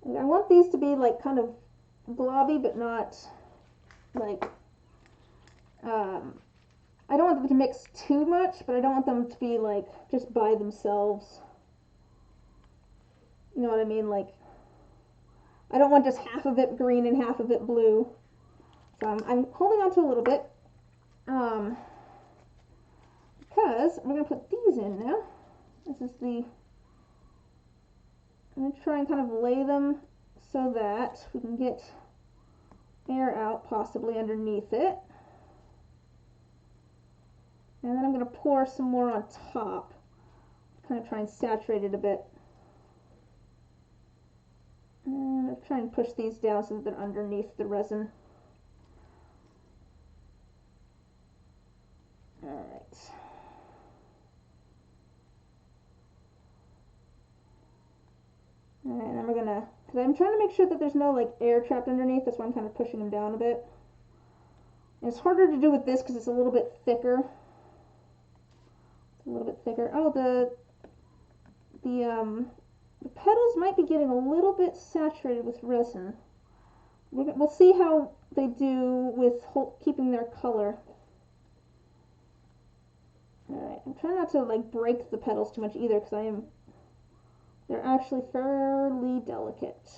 I want these to be like kind of blobby, but not like, I don't want them to mix too much, but I don't want them to be like just by themselves. You know what I mean? Like, I don't want just half of it green and half of it blue. So I'm holding on to a little bit, because we're going to put these in now. This is I'm going to try and kind of lay them so that we can get air out possibly underneath it. And then I'm going to pour some more on top, kind of try and saturate it a bit. And I'll try and push these down so that they're underneath the resin. Alright. Alright, then we're gonna, because I'm trying to make sure that there's no like air trapped underneath, that's why I'm kind of pushing them down a bit. And it's harder to do with this because it's a little bit thicker. It's a little bit thicker. Oh, the petals might be getting a little bit saturated with resin. We'll see how they do with keeping their color. Alright, I'm trying not to like break the petals too much either, because they're actually fairly delicate.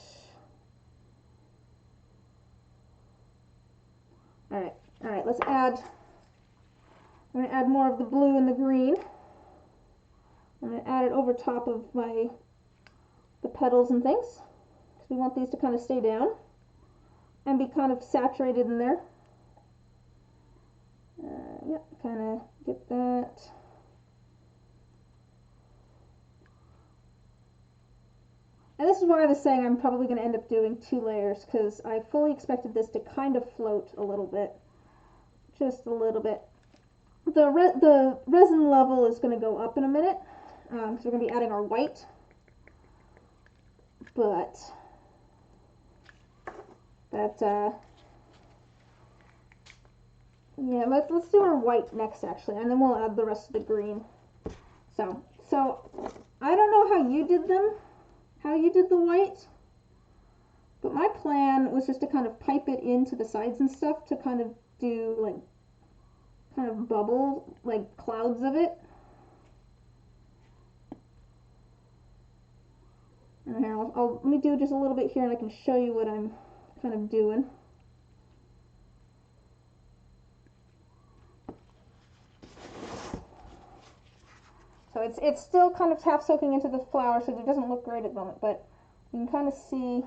Alright, I'm going to add more of the blue and the green. I'm going to add it over top of the petals and things, because we want these to kind of stay down and be kind of saturated in there. Yep, kind of get that. And this is why I was saying I'm probably going to end up doing 2 layers, because I fully expected this to kind of float a little bit. Just a little bit. The resin level is going to go up in a minute, because we're going to be adding our white. But that, yeah, let's do our white next actually, and then we'll add the rest of the green. So I don't know how you did the white, but my plan was just to kind of pipe it into the sides and stuff to kind of do like kind of bubble, like clouds of it. And here, let me do just a little bit here and I can show you what I'm kind of doing. So it's still kind of half soaking into the flour, so it doesn't look great at the moment, but you can kind of see,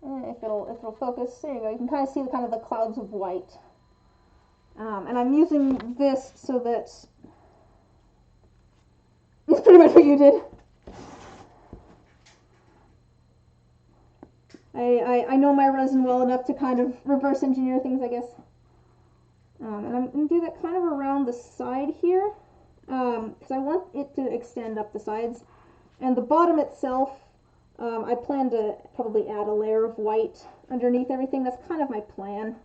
if it'll focus, there you go, you can kind of see the clouds of white. And I'm using this so that, it's pretty much what you did. I know my resin well enough to kind of reverse engineer things, I guess. And I'm going to do that kind of around the side here, because I want it to extend up the sides. And the bottom itself, I plan to probably add a layer of white underneath everything. That's kind of my plan,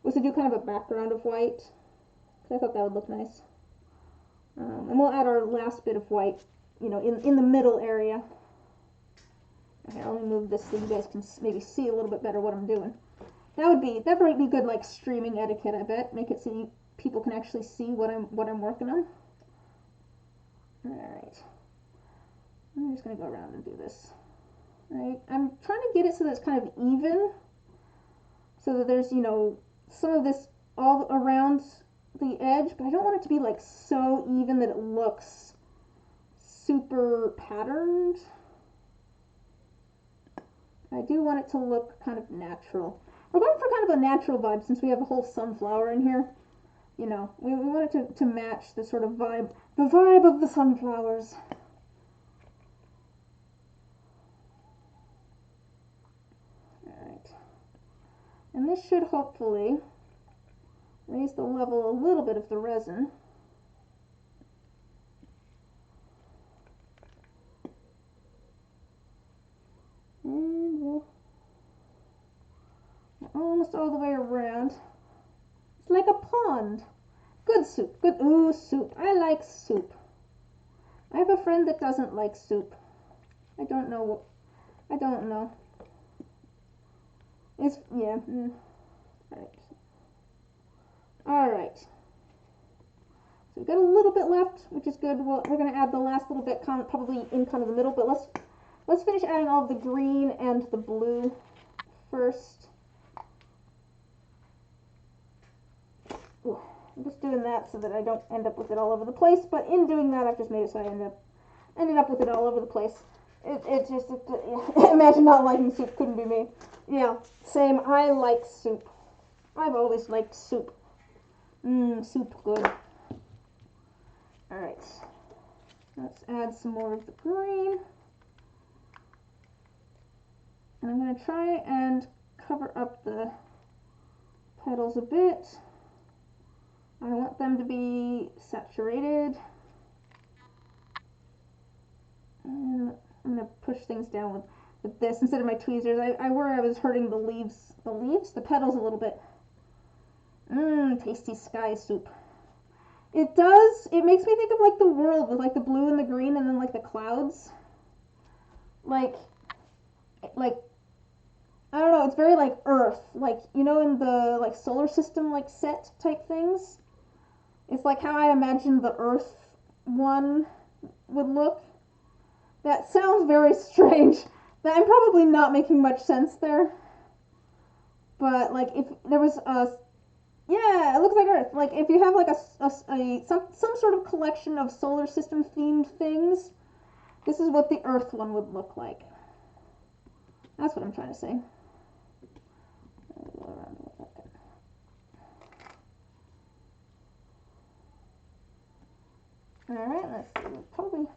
was to do kind of a background of white, because I thought that would look nice. And we'll add our last bit of white, you know, in the middle area. Okay, let me move this so you guys can maybe see a little bit better what I'm doing. that might be good, like streaming etiquette. I bet make it so people can actually see what I'm working on. All right, I'm just gonna go around and do this. All right, I'm trying to get it so that it's kind of even, so that there's some of this all around the edge, but I don't want it to be like so even that it looks super patterned. I do want it to look kind of natural. We're going for kind of a natural vibe since we have a whole sunflower in here. We want it to match the sort of vibe, the vibe of the sunflowers. Alright. And this should hopefully raise the level a little bit of the resin. And we're almost all the way around. It's like a pond. Good soup. Good. Ooh, soup. I like soup. I have a friend that doesn't like soup. I don't know. It's, yeah. Alright. So we've got a little bit left, which is good. We're going to add the last little bit probably in kind of the middle, but let's finish adding all of the green and the blue first. Ooh, I'm just doing that so that I don't end up with it all over the place, but in doing that I've just made it so I ended up with it all over the place. Imagine not liking soup, couldn't be me. Yeah, same. I like soup. I've always liked soup. Soup good. Alright. Let's add some more of the green. And I'm going to try and cover up the petals a bit. I want them to be saturated. And I'm going to push things down with this instead of my tweezers. I worry I was hurting the petals a little bit. Tasty sky soup. It makes me think of like the world with like the blue and the green and then like the clouds. Like, I don't know, it's very like Earth. Like, in the like solar system like set type things. It's like how I imagine the Earth one would look. That sounds very strange. I'm probably not making much sense there. But like if there was yeah, it looks like Earth. Like if you have like some sort of collection of solar system themed things, this is what the Earth one would look like. That's what I'm trying to say. Alright, let's see. Probably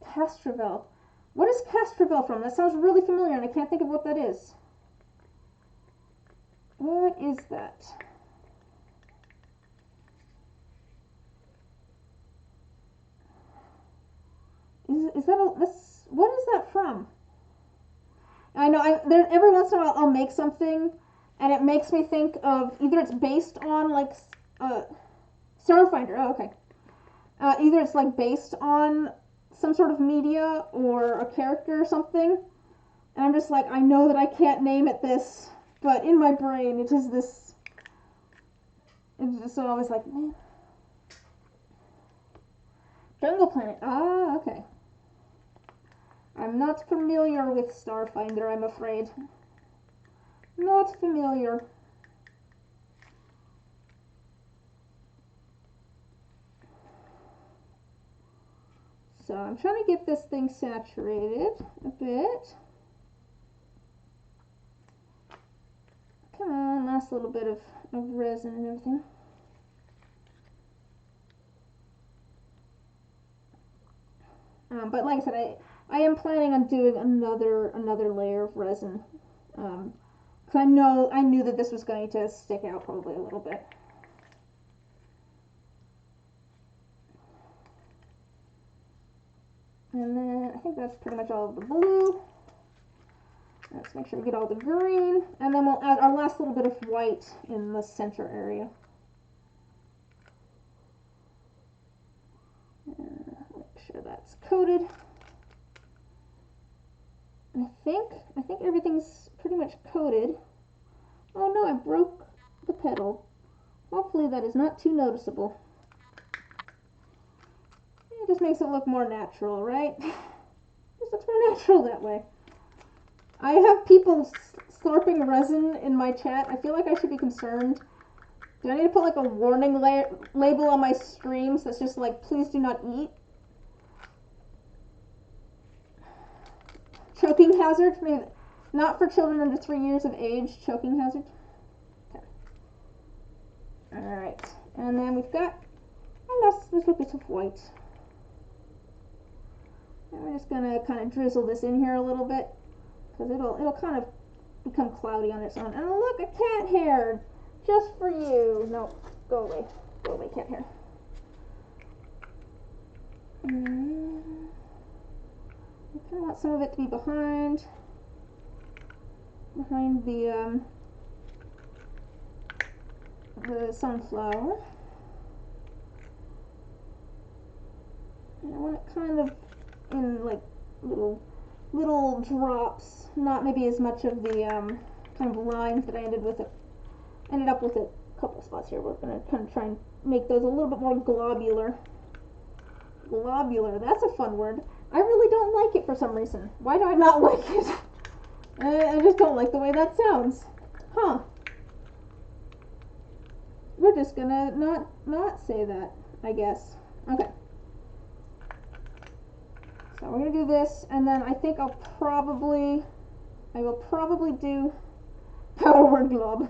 Castrovel. What is Castrovel from? That sounds really familiar and I can't think of what that is. What is that? Is that what is that from? I know every once in a while I'll make something and it makes me think of either it's based on like Starfinder. Oh, okay. Either it's like based on some sort of media or a character or something, and I'm just like, I know that I can't name it this, but in my brain it is this. It's just so always like, Jungle Planet. Ah, okay. I'm not familiar with Starfinder, I'm afraid. Not familiar. So I'm trying to get this thing saturated a bit. Come on, last little bit of resin and everything. But like I said, I am planning on doing another layer of resin. Because I knew that this was going to stick out probably a little bit. And then I think that's pretty much all of the blue. Let's make sure we get all the green. And then we'll add our last little bit of white in the center area. Make sure that's coated. I think everything's pretty much coated. Oh no, I broke the petal. Hopefully that is not too noticeable. It just makes it look more natural, right? Just looks more natural that way. I have people slurping resin in my chat. I feel like I should be concerned. Do I need to put like a warning label on my streams that's just like, please do not eat? Choking hazard? Maybe not for children under 3 years of age. Choking hazard. Okay. All right, and then we've got this little bit of white. And we're just gonna kind of drizzle this in here a little bit because it'll kind of become cloudy on its own. And look, a cat hair, just for you. No, go away, cat hair. And I kind of want some of it to be behind the sunflower. And I want it kind of in like little drops, not maybe as much of the kind of lines that I ended up with a couple spots here. We're gonna kind of try and make those a little bit more globular. Globular, that's a fun word. I really don't like it for some reason. Why do I not like it? I just don't like the way that sounds. Huh. We're just gonna not say that, I guess. Okay. So we're gonna do this, and then I think I will probably do power word glob.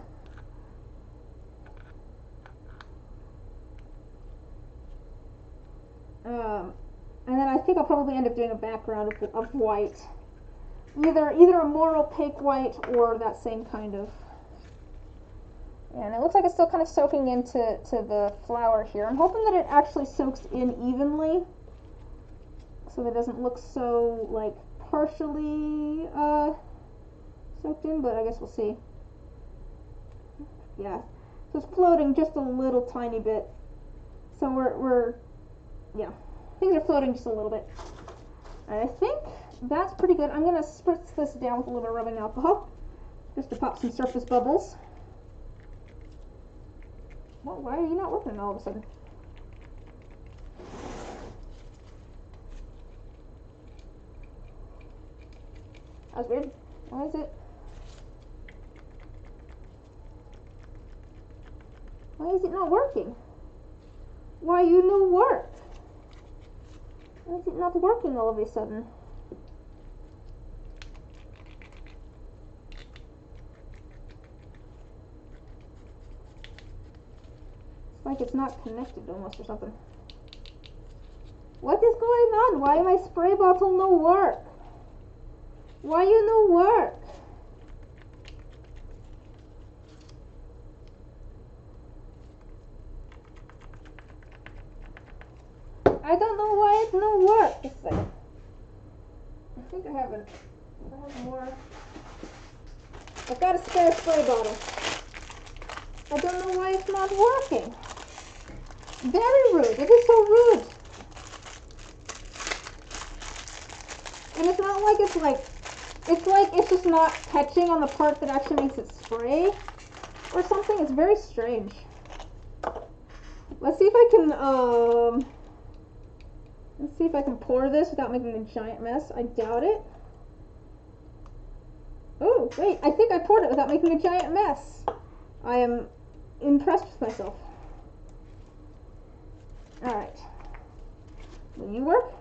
And then I think I'll probably end up doing a background of white. Either a more opaque white or that same kind of. And it looks like it's still kind of soaking into the flour here. I'm hoping that it actually soaks in evenly, so that it doesn't look so like partially soaked in, but I guess we'll see. Yeah, so it's floating just a little tiny bit. So we're yeah, things are floating just a little bit. I think that's pretty good. I'm gonna spritz this down with a little bit of rubbing alcohol, just to pop some surface bubbles. Well, why are you not working all of a sudden? That's weird. Why is it not working? Why you no work? Why is it not working all of a sudden? It's like it's not connected almost or something. What is going on? Why my spray bottle no work? Why you no work? I don't know why it no work. Just a second. I think I have more. I've got a spare spray bottle. I don't know why it's not working. Very rude. It is so rude. And it's not like it's just not catching on the part that actually makes it spray or something. It's very strange. Let's see if I can pour this without making a giant mess. I doubt it. Oh, wait, I think I poured it without making a giant mess. I am impressed with myself. Alright. Will you work?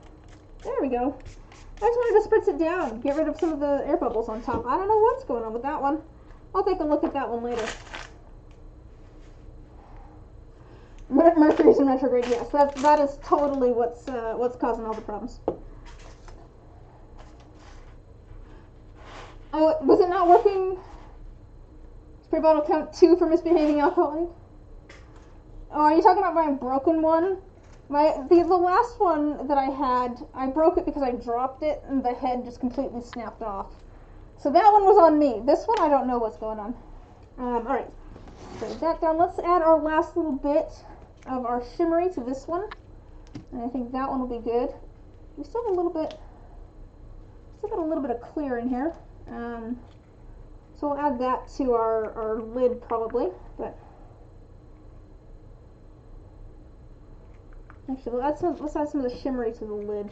There we go. I just wanted to spritz it down, get rid of some of the air bubbles on top. I don't know what's going on with that one. I'll take a look at that one later. Mercury's in retrograde, yes. That is totally what's causing all the problems. Oh, was it not working? Spray bottle count 2 for misbehaving alcoholic. Oh, are you talking about my broken one? The last one that I had, I broke it because I dropped it and the head just completely snapped off. So that one was on me. This one, I don't know what's going on. Alright, spray that down. Let's add our last little bit of our shimmery to this one. And I think that one will be good. We still have a little bit still got a little bit of clear in here. So we'll add that to our lid probably, but actually let's add some of the shimmery to the lid,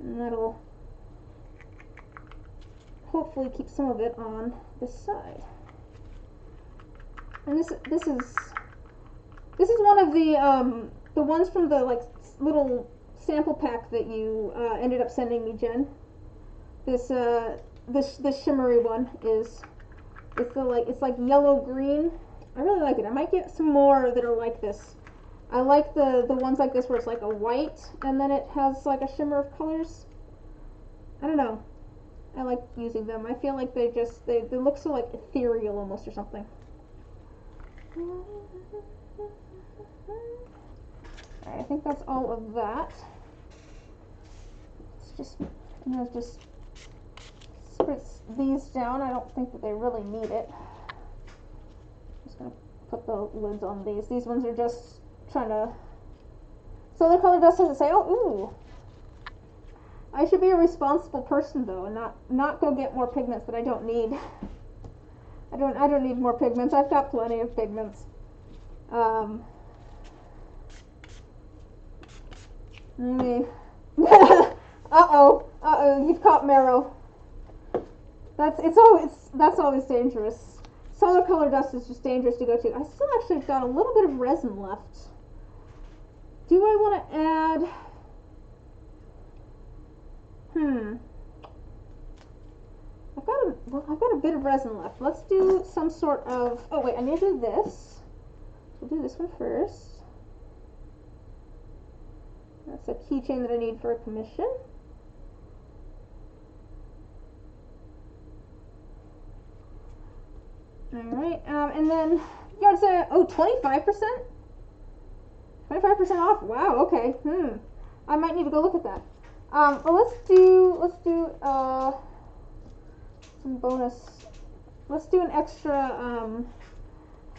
and that'll hopefully keep some of it on this side. And this is one of the ones from the like little sample pack that you ended up sending me, Jen. This shimmery one it's like yellow green. I really like it. I might get some more that are like this. I like the ones like this where it's like a white and then it has like a shimmer of colors. I don't know. I like using them. I feel like they look so like ethereal almost or something. Alright, I think that's all of that. I'm gonna just spritz these down. I don't think that they really need it. I'm just gonna put the lids on these. These ones are just trying to. So the color dust doesn't say, oh, ooh. I should be a responsible person though, and not go get more pigments that I don't need. I don't need more pigments. I've got plenty of pigments. Maybe. Uh-oh, you've caught marrow. That's always dangerous. Solid color dust is just dangerous to go to. I still actually got a little bit of resin left. Do I want to add? I've got a bit of resin left. Let's do some sort of. Oh wait, I need to do this. We'll do this one first. That's a keychain that I need for a commission. Alright, and then you want to say, 25%? 25% off? Wow, okay. I might need to go look at that. Well, let's do some bonus. Let's do an extra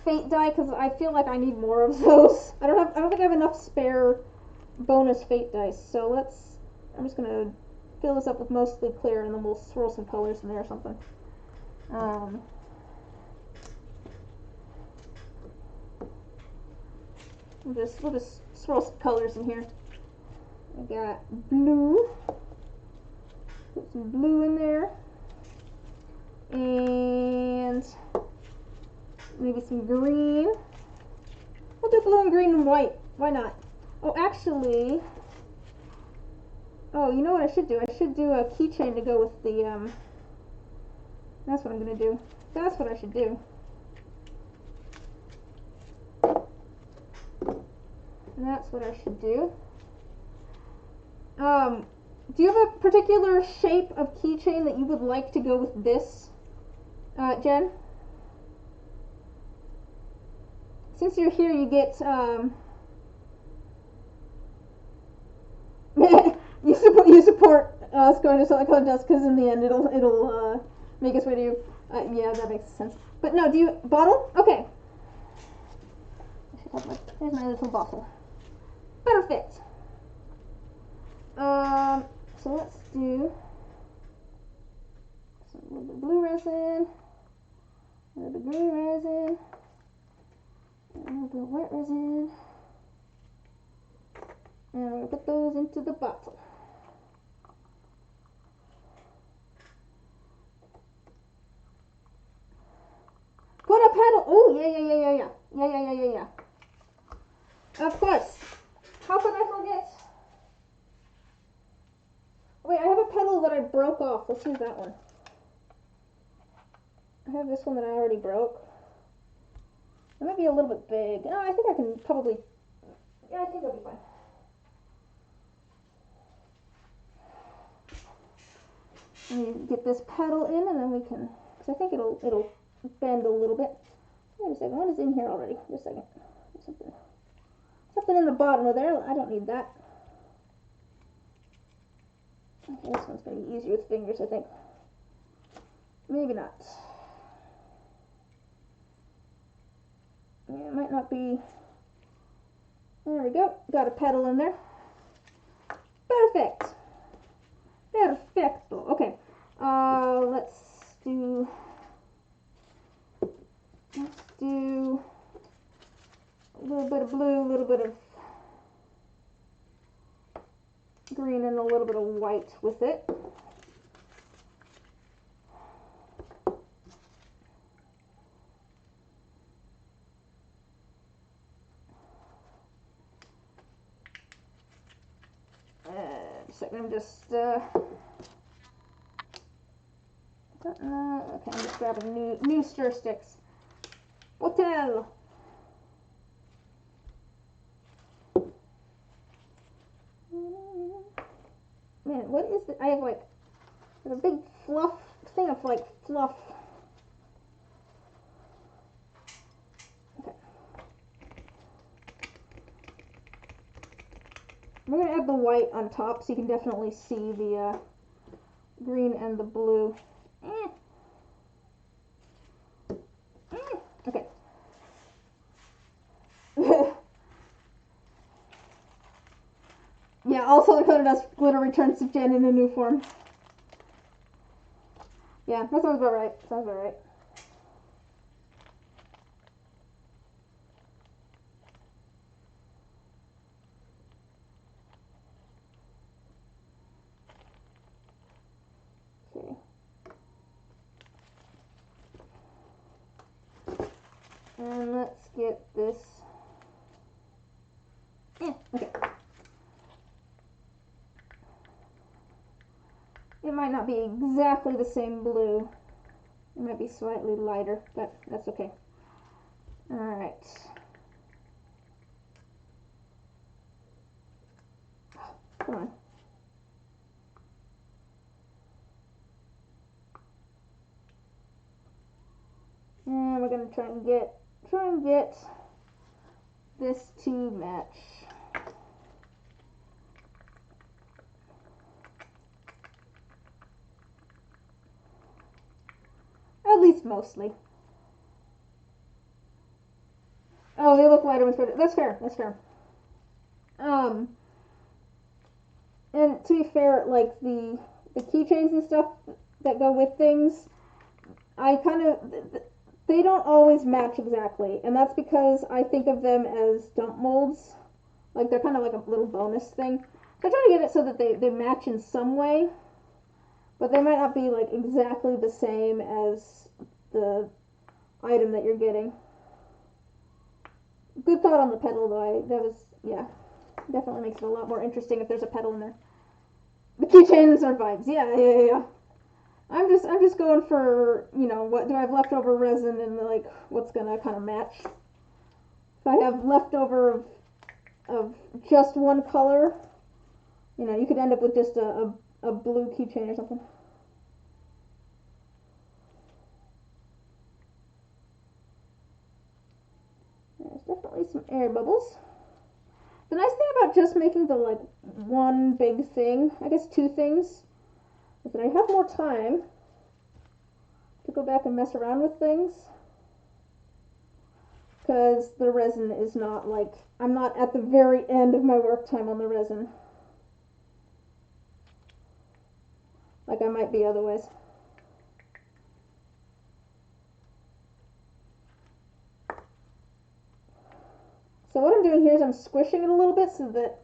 fate die because I feel like I need more of those. I don't think I have enough spare bonus fate dice. So I'm just gonna fill this up with mostly clear, and then we'll swirl some colors in there or something. We'll just swirl some colors in here. I got blue. Put some blue in there. And maybe some green. We'll do blue and green and white. Why not? Oh, actually, you know what I should do? I should do a keychain to go with the, that's what I'm going to do. That's what I should do. That's what I should do. Do you have a particular shape of keychain that you would like to go with this, Jen? Since you're here, you get, you support us going to Silicon Dust because in the end it'll make its way to you. Yeah, that makes sense. But no, do you bottle? Okay. I should have there's my little bottle. Perfect. So let's do a little bit of blue resin, a little bit of green resin, and a little bit of white resin, and I'm gonna put those into the bottle. Put a pedal. Oh yeah. Of course. How could I forget? Wait, I have a pedal that I broke off. Let's use that one. I have this one that I already broke. It might be a little bit big. No, I think I can probably. Yeah, I think it'll be fine. Let me get this pedal in, and then we can. Because I think it'll bend a little bit. Wait a second. What is in here already? Just a second. Something in the bottom of there. I don't need that. Okay, this one's going to be easier with fingers, I think. Maybe not. Yeah, it might not be. There we go. Got a pedal in there. Perfect. Perfecto. Okay. Let's do a little bit of blue, a little bit of green, and a little bit of white with it. I'm just grabbing new stir sticks. Hotel. Man, what is it? I have like a big thing of like fluff. Okay. I'm gonna add the white on top so you can definitely see the green and the blue. Okay. Yeah, also the color dust glitter returns to Jen in a new form. Yeah, that sounds about right. Sounds about right. Okay. And let's get this. Okay. It might not be exactly the same blue. It might be slightly lighter, but that's okay. Alright. Come on. And we're gonna try and get this to match. At least mostly. Oh, they look lighter with further. That's fair. That's fair. And to be fair, like the keychains and stuff that go with things, I kind of they don't always match exactly, and that's because I think of them as dump molds. Like they're kind of like a little bonus thing. So I try to get it so that they match in some way, but they might not be like exactly the same as the item that you're getting. Good thought on the pedal though. Yeah, definitely makes it a lot more interesting if there's a pedal in there. The keychains are vibes. Yeah. I'm just going for, what do I have leftover resin and like what's gonna kind of match. If I have leftover of just one color, you could end up with just a blue keychain or something. There's definitely some air bubbles. The nice thing about just making the like one big thing, I guess two things, is that I have more time to go back and mess around with things. Because the resin is not like, I'm not at the very end of my work time on the resin. Like I might be otherwise. So what I'm doing here is I'm squishing it a little bit so that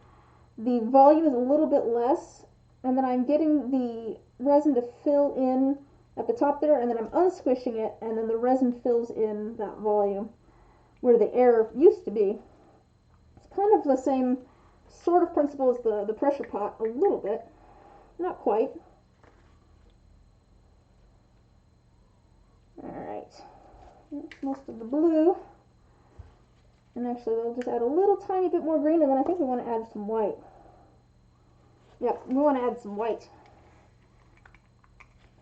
the volume is a little bit less, and then I'm getting the resin to fill in at the top there, and then I'm unsquishing it, and then the resin fills in that volume where the air used to be. It's kind of the same sort of principle as the pressure pot, a little bit. Not quite. Alright, most of the blue. And actually, we'll just add a little tiny bit more green, and then I think we want to add some white. Yep, we want to add some white.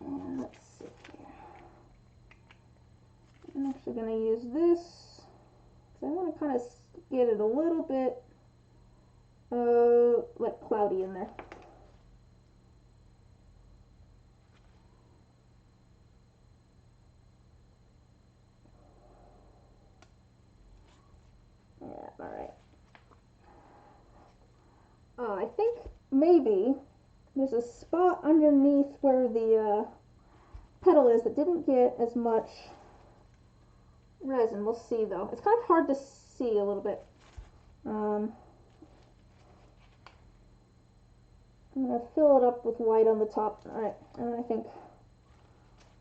And let's see here. I'm actually going to use this, because I want to kind of get it a little bit like cloudy in there. Yeah, alright. I think maybe there's a spot underneath where the petal is that didn't get as much resin. We'll see though. It's kind of hard to see a little bit. I'm going to fill it up with white on the top. Alright, and I think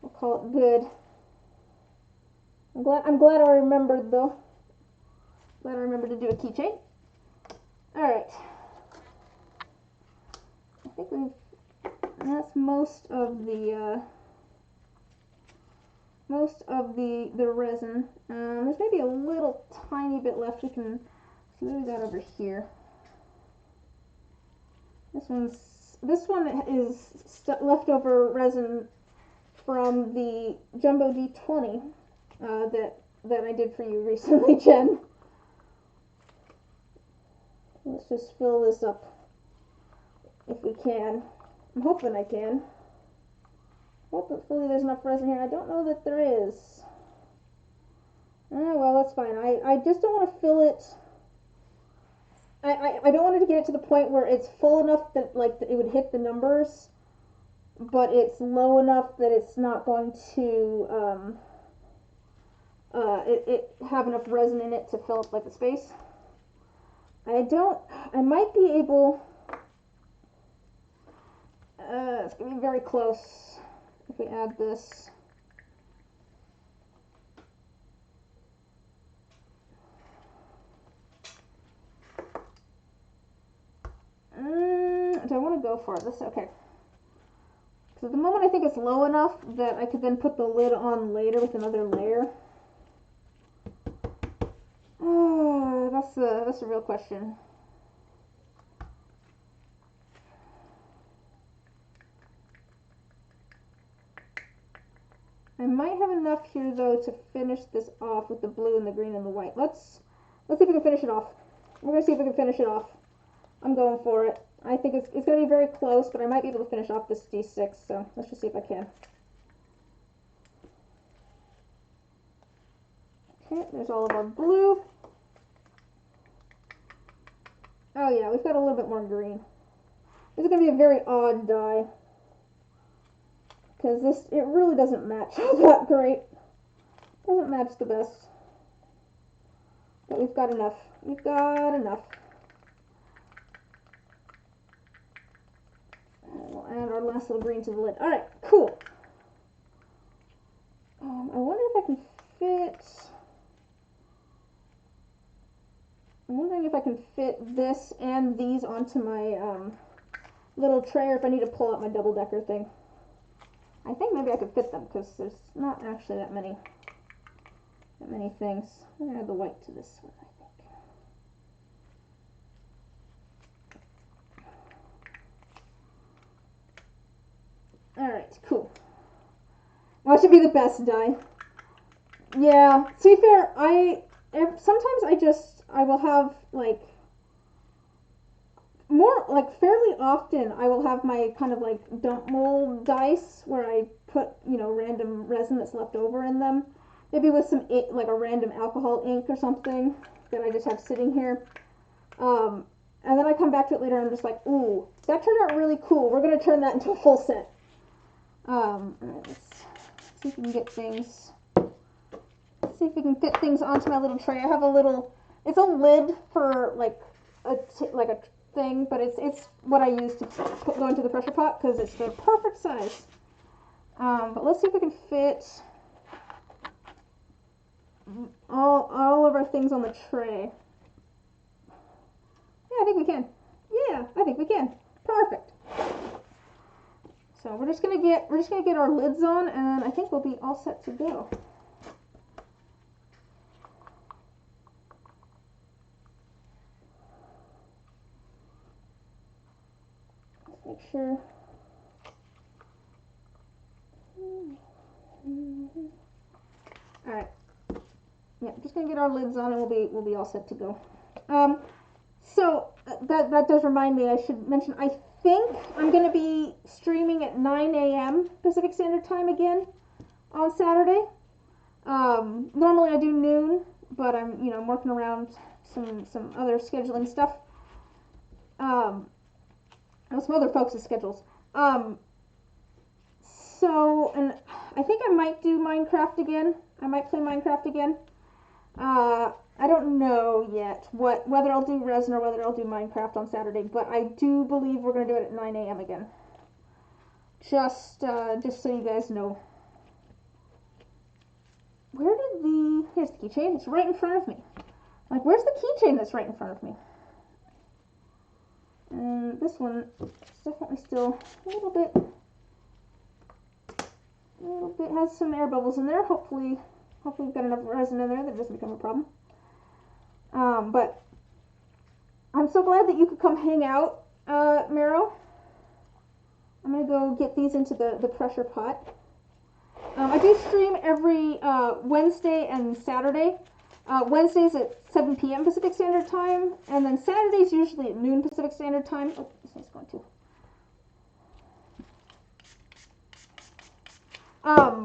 I'll call it good. I'm glad I remembered though. Glad I remembered to do a keychain. Alright. I think that's most of the resin. There's maybe a little tiny bit left. We can see what we got over here. This one is leftover resin from the Jumbo D20 that I did for you recently, Jen. Let's just fill this up if we can. I'm hoping I can. Hopefully there's enough resin here. I don't know that there is. Well, that's fine. I just don't want to fill it. I don't want to get it to the point where it's full enough that like it would hit the numbers, but it's low enough that it's not going to it have enough resin in it to fill up like the space. I might be able, it's going to be very close if we add this. Do I want to go for it? This okay. So at the moment I think it's low enough that I could then put the lid on later with another layer. That's a real question. I might have enough here though to finish this off with the blue and the green and the white. Let's see if we can finish it off. We're gonna see if we can finish it off. I'm going for it. I think it's gonna be very close, but I might be able to finish off this D6. So let's just see if I can. Okay, there's all of our blue. Oh yeah, we've got a little bit more green. This is going to be a very odd die. Because it really doesn't match that great. Doesn't match the best. But we've got enough. We've got enough. And we'll add our last little green to the lid. Alright, cool. I wonder if I can fit... I'm wondering if I can fit this and these onto my little tray, or if I need to pull out my double-decker thing. I think maybe I could fit them because there's not actually that many things. I'm gonna add the white to this one, I think. Alright, cool. Well, that should be the best die. Yeah, to be fair, sometimes I will have like fairly often I will have my kind of like dump mold dice where I put, random resin that's left over in them. Maybe with some like a random alcohol ink or something that I just have sitting here. And then I come back to it later and I'm just like, ooh, that turned out really cool. We're going to turn that into a full set. Let's see if we can get things. Let's see if we can fit things onto my little tray. I have it's a lid for like a thing, but it's what I use to go into the pressure pot because it's the perfect size. But let's see if we can fit all of our things on the tray. Yeah, I think we can. Yeah, I think we can. Perfect. So we're just gonna get our lids on, and I think we'll be all set to go. Make sure. All right. Yeah, just gonna get our lids on, and we'll be all set to go. So that does remind me. I should mention. I think I'm gonna be streaming at 9 a.m. Pacific Standard Time again on Saturday. Normally I do noon, but I'm working around some other scheduling stuff. some other folks' schedules. So, and I think I might do Minecraft again. I might play Minecraft again. I don't know yet whether I'll do Resin or whether I'll do Minecraft on Saturday, but I do believe we're gonna do it at 9 a.m. again. Just so you guys know. Where did here's the keychain. It's right in front of me. Like, where's the keychain that's right in front of me? And this one is definitely still a little bit has some air bubbles in there. Hopefully we've got enough resin in there that it doesn't become a problem. But I'm so glad that you could come hang out, Mero. I'm gonna go get these into the pressure pot. I do stream every Wednesday and Saturday. Wednesdays at 7 p.m. Pacific Standard Time, and then Saturdays usually at noon Pacific Standard Time. Oh, this one's going to.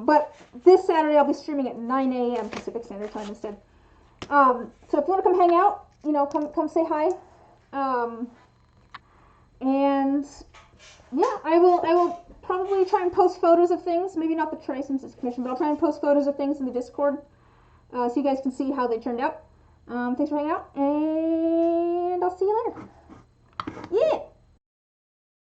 But this Saturday I'll be streaming at 9 a.m. Pacific Standard Time instead. So if you want to come hang out, come say hi. And yeah, I will probably try and post photos of things. Maybe not the tray since it's commissioned, but I'll try and post photos of things in the Discord so you guys can see how they turned out. Thanks for hanging out, and I'll see you later.